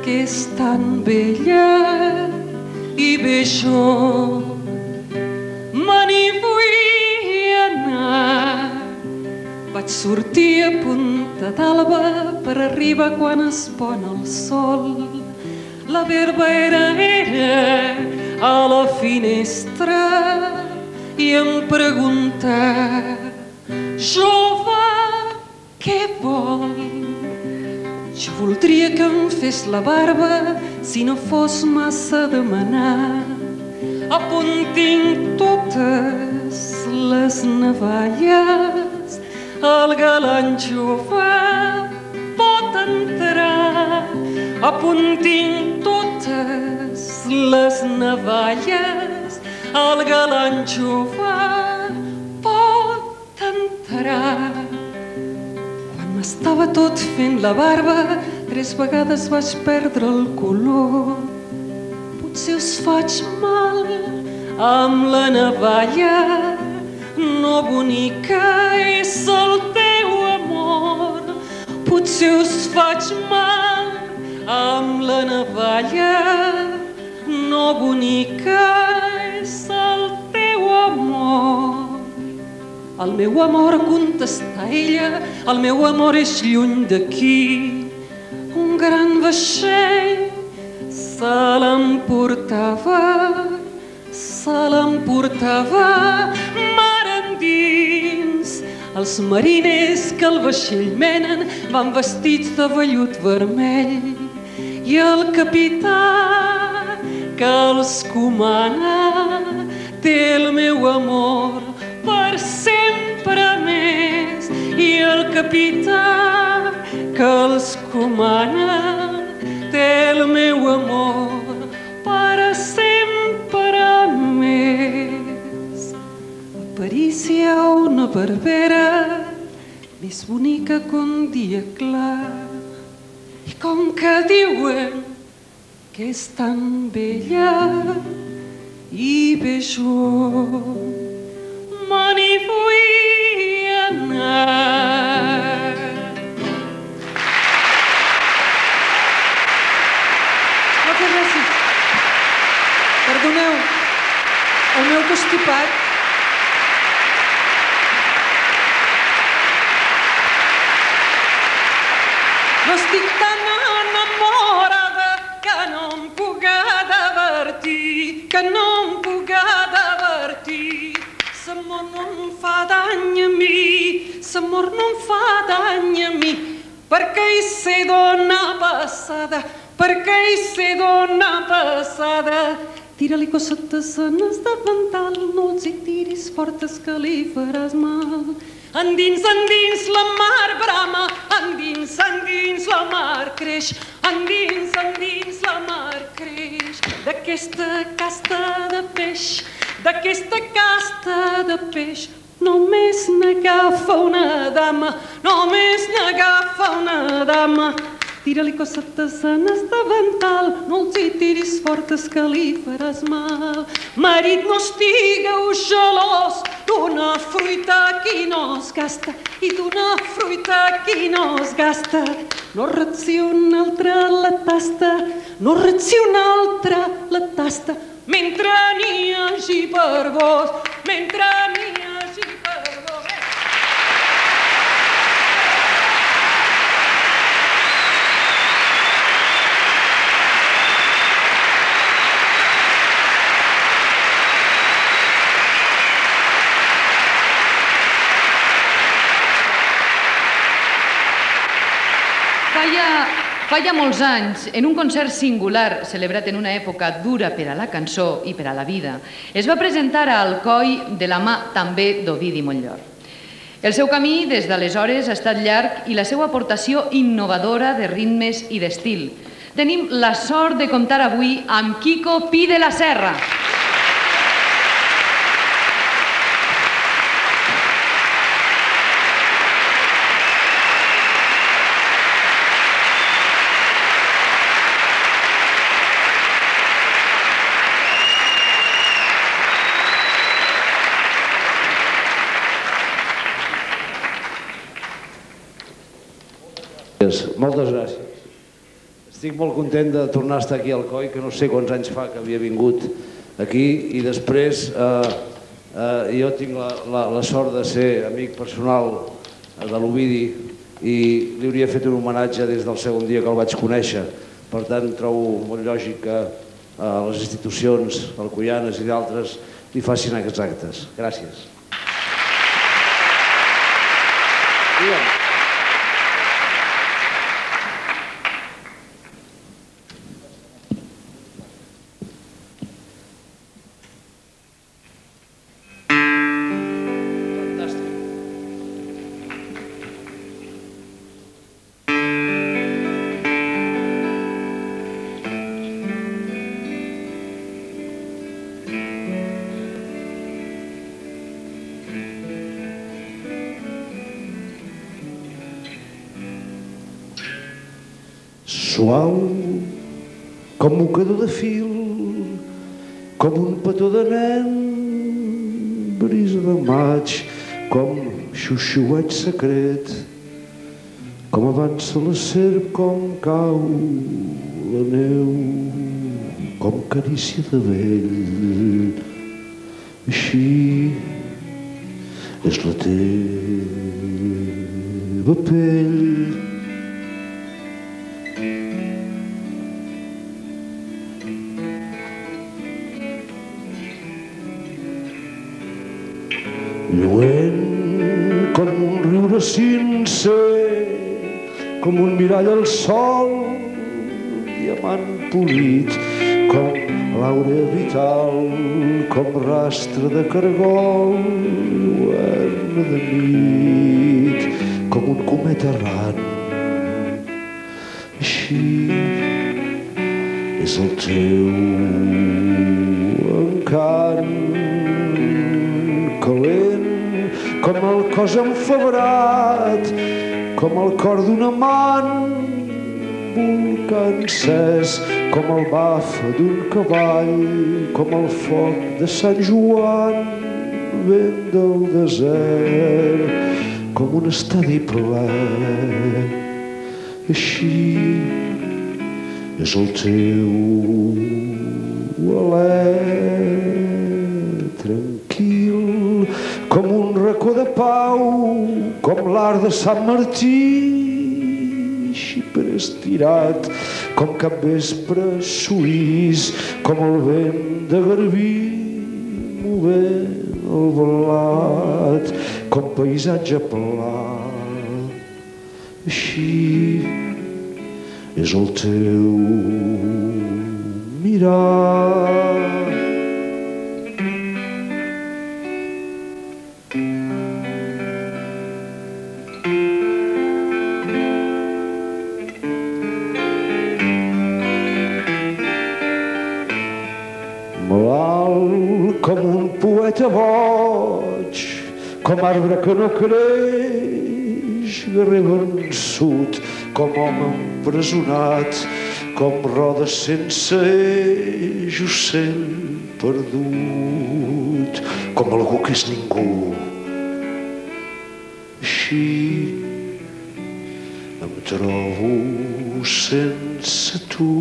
que és tan bella i bé jo me n'hi vull anar. Vaig sortir a punta d'alba per arribar quan es pon el sol. La Barbera era a la finestra i em pregunta: jove, què vol? Jo voldria que em fes la barba, si no fos massa demanar. A punt tinc totes les navalles, el galant jove pot entrar. A punt tinc totes les navalles, el galant jove pot entrar. Estava tot fent la barba, 3 vegades vaig perdre el color. Potser us faig mal amb la navalla, no bonica és el teu amor. Potser us faig mal amb la navalla, no bonica és el teu amor. El meu amor, contestà ella, el meu amor és lluny d'aquí. Un gran vaixell se l'emportava mar endins. Els mariners que el vaixell menen van vestits de vellut vermell i el capità que els comana té el meu amor per sempre més, i el capità que els comana té el meu amor per sempre més. Aparícia una barbera més bonica que un dia clar, i com que diuen que és tan bella i bé jo me n'hi vull anar. Moltes gràcies. Perdoneu el meu constipat. No estic tan enamorada que no em puc divertir, que no em puc divertir. L'amor no em fa dany a mi, l'amor no em fa dany a mi, perquè hi sé dona passada, perquè hi sé dona passada. Tira-li cosetes en el davantal, no els hi tiris fortes que li faràs mal. Endins, endins la mar brama, endins, endins la mar creix, endins, endins la mar creix. D'aquesta casta de peix, d'aquesta casta de peix, només n'agafa una dama, només n'agafa una dama. Tira-li cosetes en el davantal, no els hi tiris fortes que li faràs mal. Marit, no estigueu gelós d'una fruita que no es gasta i d'una fruita que no es gasta. No retzi una altra la tasta, no retzi una altra la tasta, mentre n'hi hagi per vos, mentre n'hi hagi per vos. Fa molts anys, en un concert singular celebrat en una època dura per a la cançó i per a la vida, es va presentar a Alcoi de la mà també d'Ovidi Montllor. El seu camí des d'aleshores ha estat llarg i la seva aportació innovadora de ritmes i d'estil. Tenim la sort de comptar avui amb Quico Pi de la Serra. Moltes gràcies. Estic molt content de tornar a estar aquí al Alcoi, que no sé quants anys fa que havia vingut aquí, i després jo tinc la sort de ser amic personal de l'Ovidi i li hauria fet un homenatge des del segon dia que el vaig conèixer. Per tant, trobo molt lògic que les institucions alcoianes i d'altres li facin aquests actes. Gràcies. Suau, com mocador de fil, com un petó de nen, brisa de maig, com xuxueig secret, com avança la serp, com cau la neu, com carícia de vell. Així és la teva pell. Lluent com un riure sincer, com un mirall al sol, diamant polit, com l'àurea vital, com rastre de cargol, lluent de nit, com un cometa errant. Així és el teu encant, calent com el cos enfebrat, com el cor d'un amant, volcà encès, com el baf d'un cavall, com el foc de Sant Joan, vent del desert, com un estadi ple. Així és el teu alè, tranquil, com un racó de pau, com l'arc de Sant Martí, xipre estirat, com capvespre suís, com el vent de Garbí, movent el blat, com paisatge pla. Així és el teu mirar. Malalt com un poeta boig, com arbre que no creix, guerrer vençut, com home empresonat, com rodes sense eix, ocell perdut, com algú que és ningú. Així em trobo sense tu.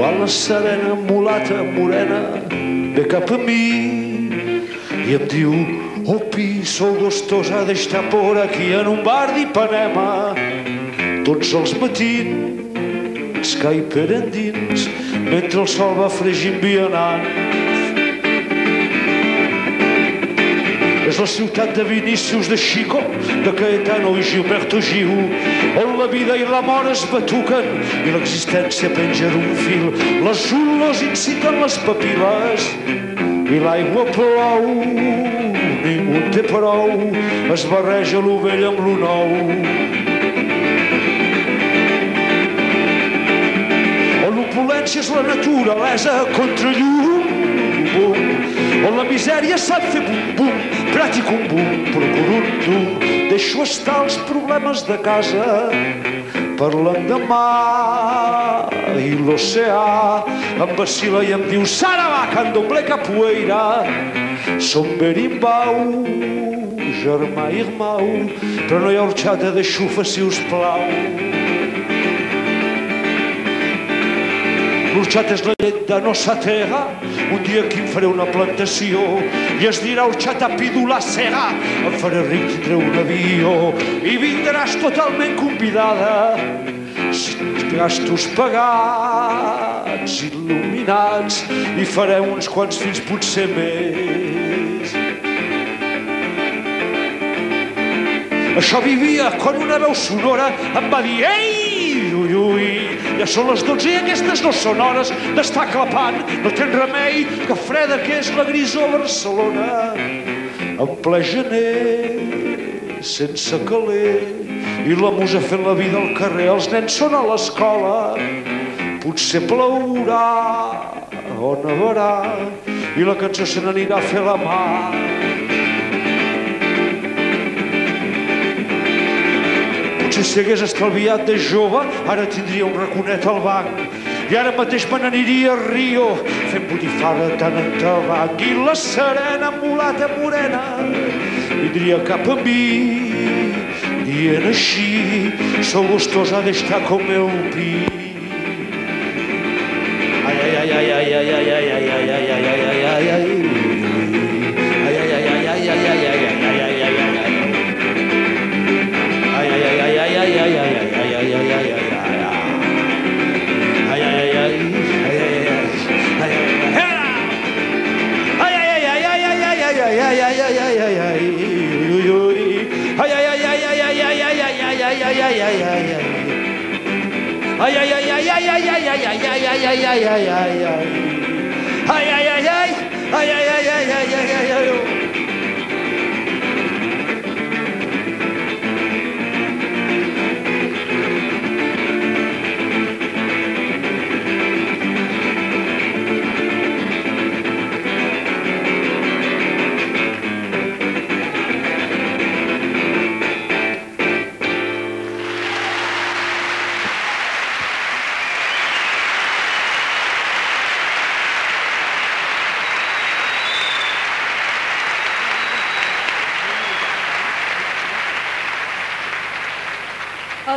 Quan la serena mulata morena ve cap a mi i em diu: Opi, sou gostós a d'estar por aquí en un bar d'Ipanema. Tots els matins cai per endins mentre el sol va fregint vianant. És la ciutat de Vinícius, de Chico, de Caetano i Gilberto Gil, on la vida i la mort es batuquen i l'existència penja d'un fil. Les olors inciten les papil·les i l'aigua plou, ningú en té prou, es barreja lo vell amb lo nou. On l'opulència és la naturalesa contra llum, on la misèria sap fer bum-bum, pràctic un bum, procurundum. Deixo estar els problemes de casa per l'endemà i l'oceà em vacila i em diu: Sarabà, candomblé, capoeira, som berimbau, germà i irmau, però no hi ha horxata de xufa, si us plau. L'orxata és la llet de nostra terra, un dia aquí em faré una plantació i es dirà horxata pídula cega, em faré ric, tindré un avió i vindràs totalment convidada, gastos pagats, il·luminats, i farem uns quants fills, potser més. Això vivia quan una veu sonora em va dir: Ei, ui, ui, ja són les 12 i aquestes no són hores d'estar clapant, no tens remei, que freda que és la grisó Barcelona. En ple gener, sense caler, i la musa fent la vida al carrer, els nens són a l'escola, potser plourà o nevarà i la cançó se n'anirà a fer la mà. Potser si hagués estalviat de jove, ara tindria un raconet al banc i ara mateix me n'aniria a Rio fent botifarra tant en tabac. I la serena mulata morena vindria cap a mi dient així: sou gustosa d'estar com meu pi. Ai, ai, ai, ai, ai, ai, ai, ai, ai, ai, ai, ai, ai, ai, ai, ai.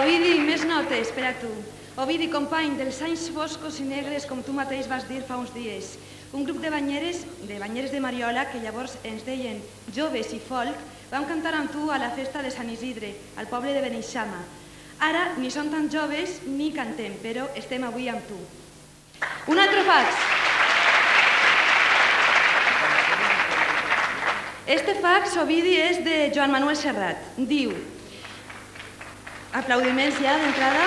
Ovidi, més notes per a tu. Ovidi, company dels anys foscos i negres, com tu mateix vas dir fa uns dies. Un grup de banyeres de Mariola, que llavors ens deien joves i folk, vam cantar amb tu a la festa de Sant Isidre, al poble de Beneixama. Ara ni som tan joves ni cantem, però estem avui amb tu. Un altre fax. Este fax, Ovidi, és de Joan Manuel Serrat. Diu, aplaudiments ja d'entrada.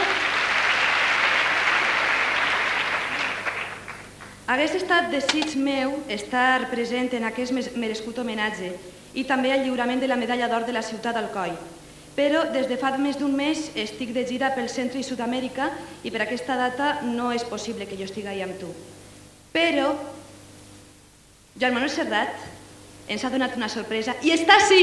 Hagués estat desig meu estar present en aquest merescut homenatge i també al lliurament de la medalla d'or de la ciutat d'Alcoi. Però des de fa més d'un mes estic de gira pel Centre i Sud-amèrica i per aquesta data no és possible que jo estigui amb tu. Però Joan Manuel Serrat ens ha donat una sorpresa i està així!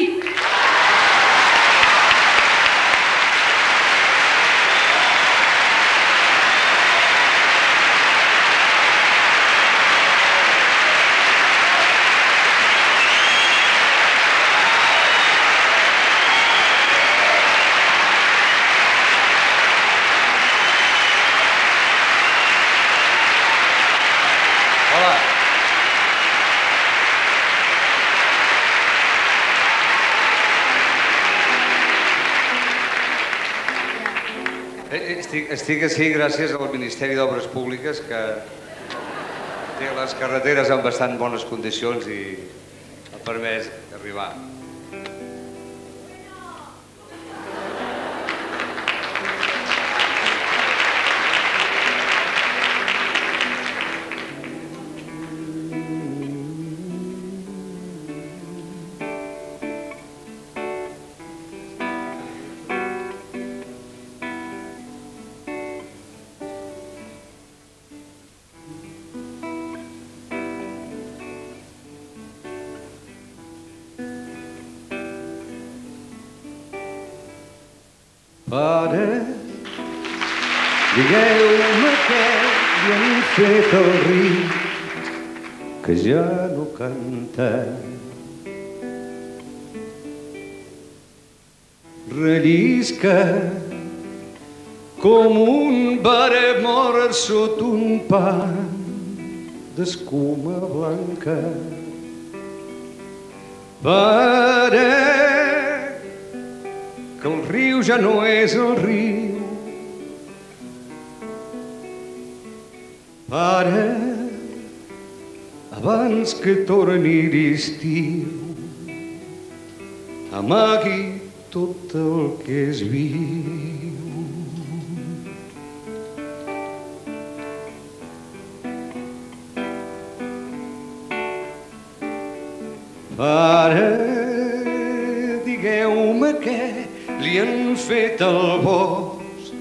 Estic així gràcies al Ministeri d'Obres Públiques, que té les carreteres en bastant bones condicions i ha permès arribar. Pare, digueu-me què li han fet al riu, que ja no canta. Rellisca com un bare mort sota un pan d'escuma blanca. Pare, que el riu ja no és el riu. Pare, abans que torni l'estiu, amagui tot el que és viu. Pare, digueu-me què li han fet al bosc,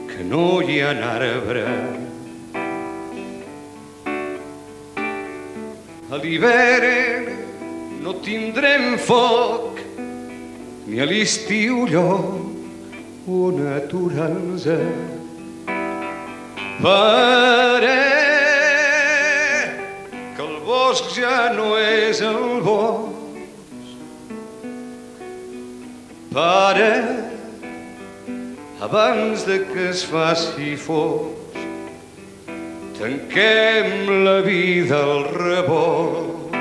que no hi ha arbre. A l'hivern no tindrem foc, ni a l'estiu lloc on aturar-nos. Pare, que el bosc ja no és el bosc. Pare, abans de que es faci fosc, tanquem la vida al rebost.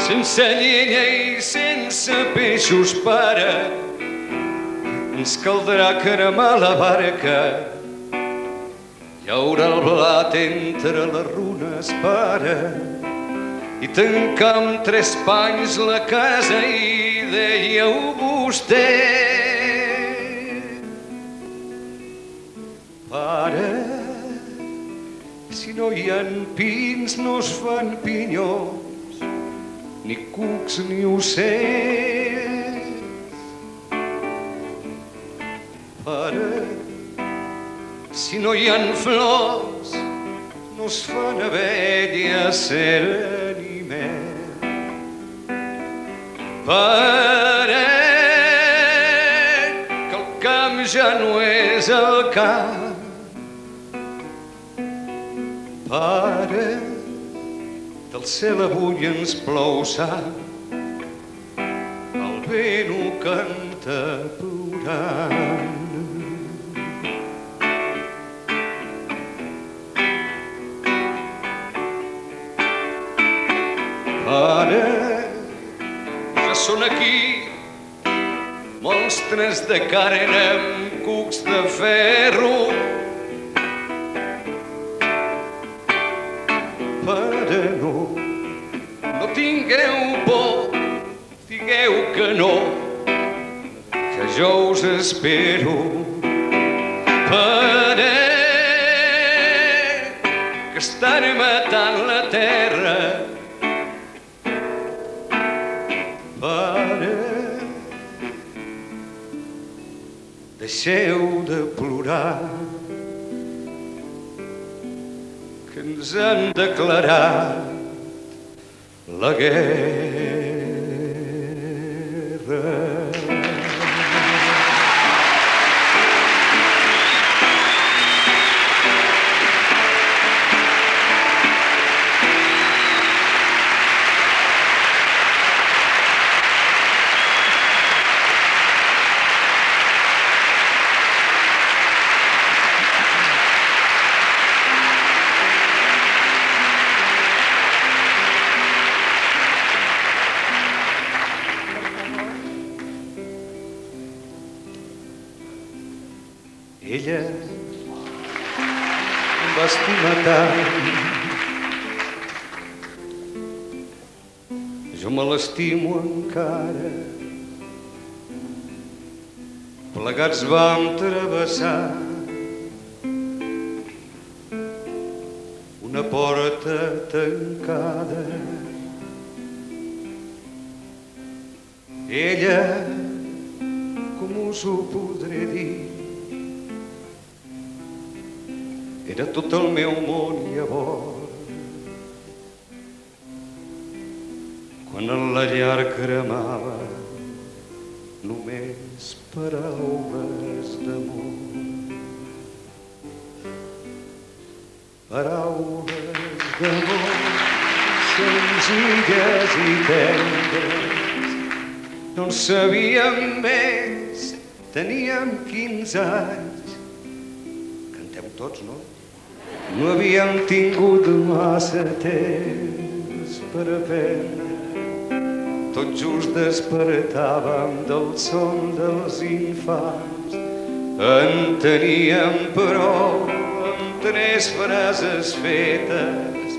Sense llenya i sense peixos, pare, ens caldrà cremar la barca. Hi haurà el blat entre les runes, pare, i tancar amb 3 panys la casa i dèieu vostè. Pare, si no hi ha pins no es fan pinyons, ni cucs ni ocells. Pare, si no hi ha flors no es fan abelles, cera ni mel. Pare, que el camp ja no és el camp. Pare, del cel avui ens plou sang, el vent ho canta porta plorant. Ara ja són aquí monstres de carn amb cucs de ferro. Però no tingueu por, digueu que no, que jo us espero. Però que estan matant la terra. Pare, deixeu de plorar, que ens han declarat la guerra. Ella em va estimar tant, jo me l'estimo encara. Plegats vam travessar una porta tancada. Ella, com us ho podré dir, era tot el meu món llavors, quan en la llar cremava només paraules d'amor. Paraules d'amor senzilles i tendres. No en sabíem més, teníem 15 anys. Cantem tots, no? No havíem tingut massa temps per aprendre. Tot just despertàvem del son dels infants. En teníem prou amb 3 frases fetes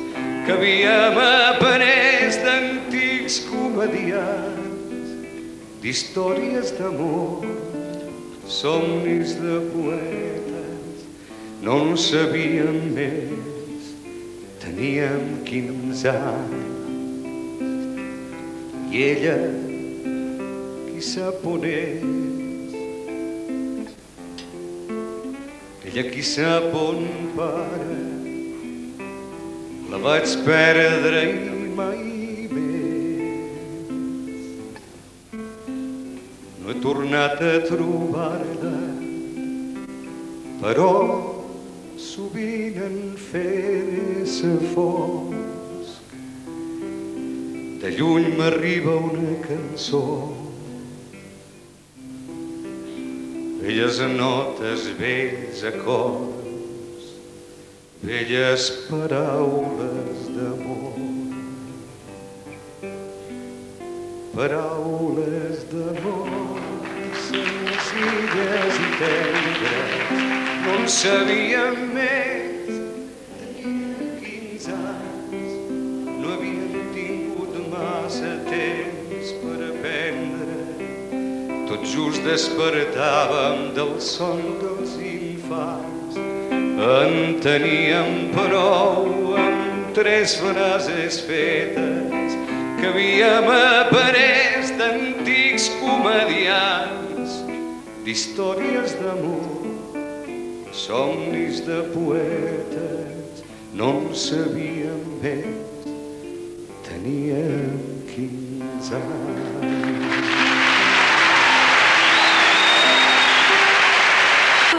que havíem après d'antics comediants, d'històries d'amor, somnis de poetes. No en sabíem més, teníem 15 anys. I ella, qui sap on és? Ella qui sap on para? La vaig perdre i mai més. No he tornat a trobar-la, però sovint en fer-se fosc de lluny m'arriba una cançó, velles notes, vells acords, velles paraules d'amor. Paraules d'amor senzilles i tendres. No en sabíem més, teníem 15 anys, no havíem tingut massa temps per aprendre. Tot just despertàvem del son dels infants. En teníem prou amb 3 frases fetes que havíem après d'antics comediants, d'històries d'amor, somnis de poetes. No en sabíem més, teníem 15 anys.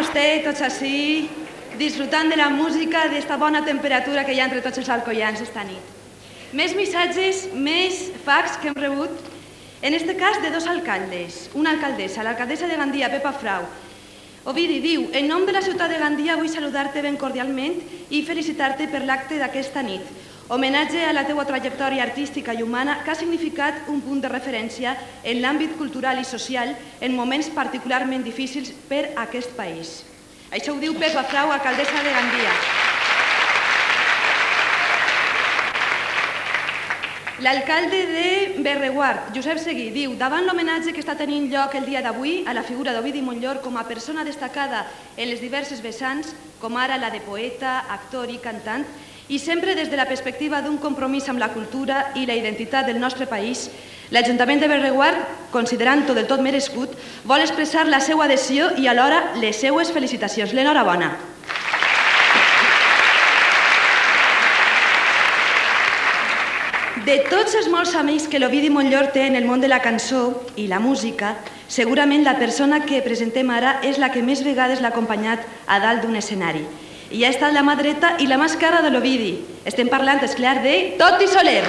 Usted, tots així, disfrutant de la música, d'esta bona temperatura que hi ha entre tots els alcoians esta nit. Més missatges, més fax que hem rebut. En este cas, de dos alcaldes. Una alcaldessa, l'alcaldessa de Gandia, Pepa Frau. Ovidi diu, en nom de la ciutat de Gandia vull saludar-te ben cordialment i felicitar-te per l'acte d'aquesta nit. Homenatge a la teua trajectòria artística i humana que ha significat un punt de referència en l'àmbit cultural i social en moments particularment difícils per a aquest país. Això ho diu Pepa Frau, alcaldessa de Gandia. L'alcalde de Berreguard, Josep Seguí, diu davant l'homenatge que està tenint lloc el dia d'avui a la figura d'Ovidi Montllor com a persona destacada en les diverses vessants, com ara la de poeta, actor i cantant, i sempre des de la perspectiva d'un compromís amb la cultura i la identitat del nostre país, l'Ajuntament de Berreguard, considerant-ho del tot merescut, vol expressar la seva adhesió i alhora les seues felicitacions. L'enhorabona. De tots els molts amics que l'Ovidi Montllor té en el món de la cançó i la música, segurament la persona que presentem ara és la que més vegades l'ha acompanyat a dalt d'un escenari. I ha estat la mà dreta i la mà esquerra de l'Ovidi. Estem parlant, esclar, de Toti Soler.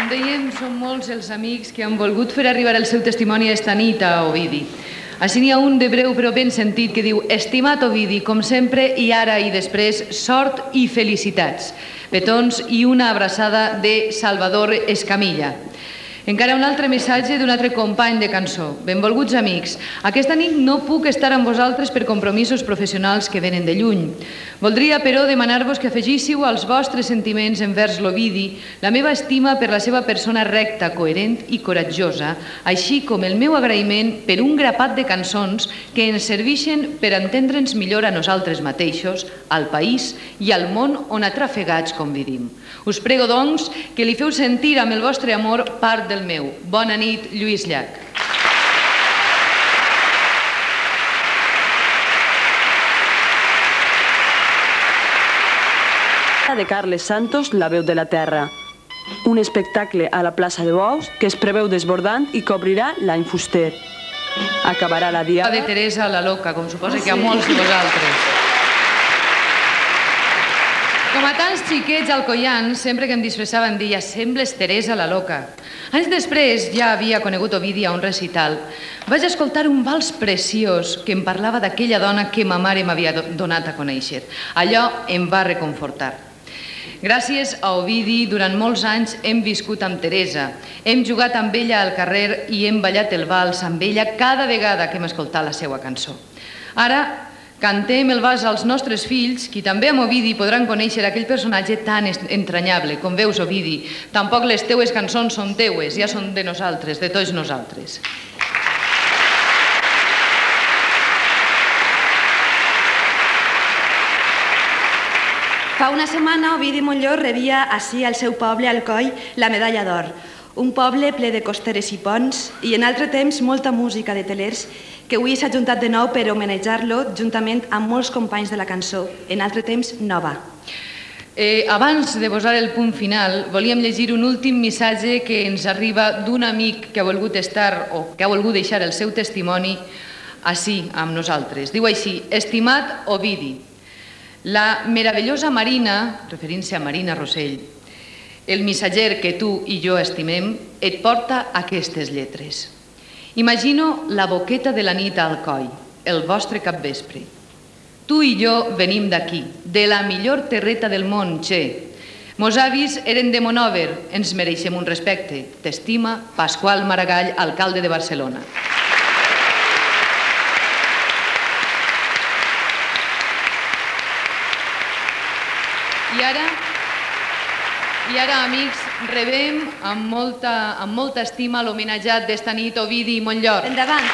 Com dèiem, són molts els amics que han volgut fer arribar el seu testimoni esta nit a Ovidi. Així n'hi ha un de breu però ben sentit que diu: estimat Ovidi, com sempre, i ara i després, sort i felicitats. Petons i una abraçada de Salvador Escamilla. Encara un altre missatge d'un altre company de cançó. Benvolguts amics, aquesta nit no puc estar amb vosaltres per compromisos professionals que venen de lluny. Voldria, però, demanar-vos que afegíssiu als vostres sentiments envers l'Ovidi la meva estima per la seva persona recta, coherent i coratjosa, així com el meu agraïment per un grapat de cançons que ens serveixen per entendre'ns millor a nosaltres mateixos, al país i al món on atrafegats convivim. Us prego, doncs, que li feu sentir amb el vostre amor part del meu. Bona nit, Lluís Llach. De Carles Santos, La veu de la terra. Un espectacle a la plaça de Bous que es preveu desbordant i que obrirà l'any fuster. Acabarà la diada de Teresa la Loca, com suposa que a molts de vosaltres. Com a tants xiquets alcoians, sempre que em disfressava em deia «Sembles Teresa la Loca». Anys després ja havia conegut Ovidi a un recital. Vaig escoltar un vals preciós que em parlava d'aquella dona que ma mare m'havia donat a conèixer. Allò em va reconfortar. Gràcies a Ovidi, durant molts anys hem viscut amb Teresa. Hem jugat amb ella al carrer i hem ballat el vals amb ella cada vegada que hem escoltat la seva cançó. Ara cantem el vals als nostres fills, qui també amb Ovidi podran conèixer aquell personatge tan entranyable. Com veus, Ovidi, tampoc les teues cançons són teues, ja són de nosaltres, de tots nosaltres. Fa una setmana, Ovidi Montllor rebia ací al seu poble, Alcoi, la medalla d'or. Un poble ple de costeres i ponts i en altre temps molta música de telers que avui s'ha juntat de nou per homenatjar-lo juntament amb molts companys de la cançó, en altre temps nova. Abans de posar el punt final, volíem llegir un últim missatge que ens arriba d'un amic que ha volgut estar o que ha volgut deixar el seu testimoni ací amb nosaltres. Diu així: «Estimat Ovidi, la meravellosa Marina», referint-se a Marina Rossell, «el missatger que tu i jo estimem, et porta aquestes lletres. Imagino la boqueta de la nit a Alcoi, el vostre capvespre. Tu i jo venim d'aquí, de la millor terreta del món, che. Mos avis eren de Monòver, ens mereixem un respecte. T'estima Pasqual Maragall, alcalde de Barcelona». I ara, amics, rebem amb molta estima l'homenatjat d'esta nit, Ovidi Montllor. Endavant.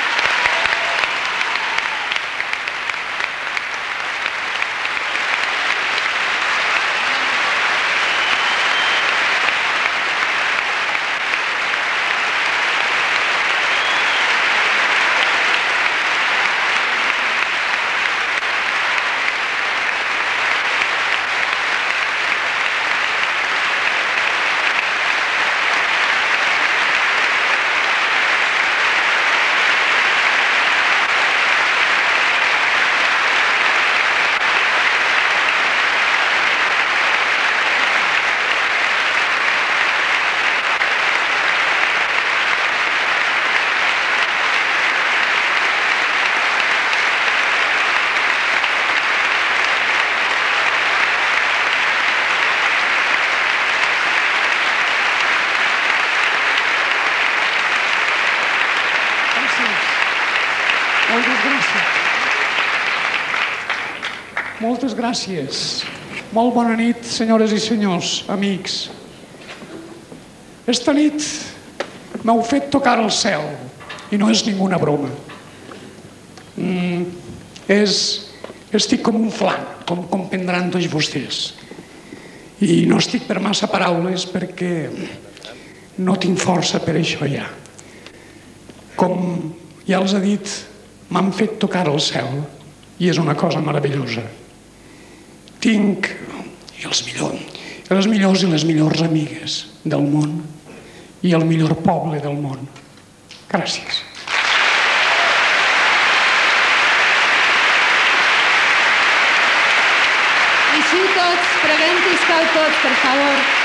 Moltes gràcies. Molt bona nit, senyores i senyors, amics. Esta nit m'heu fet tocar el cel i no és ninguna broma. Estic com un flan, com comprendran tots vostès. I no estic per massa paraules perquè no tinc força per això ja. Com ja els he dit, m'han fet tocar el cel i és una cosa meravellosa. Tinc les millors i les millors amigues del món i el millor poble del món. Gràcies. Així tots, preguem-hi tots, per favor.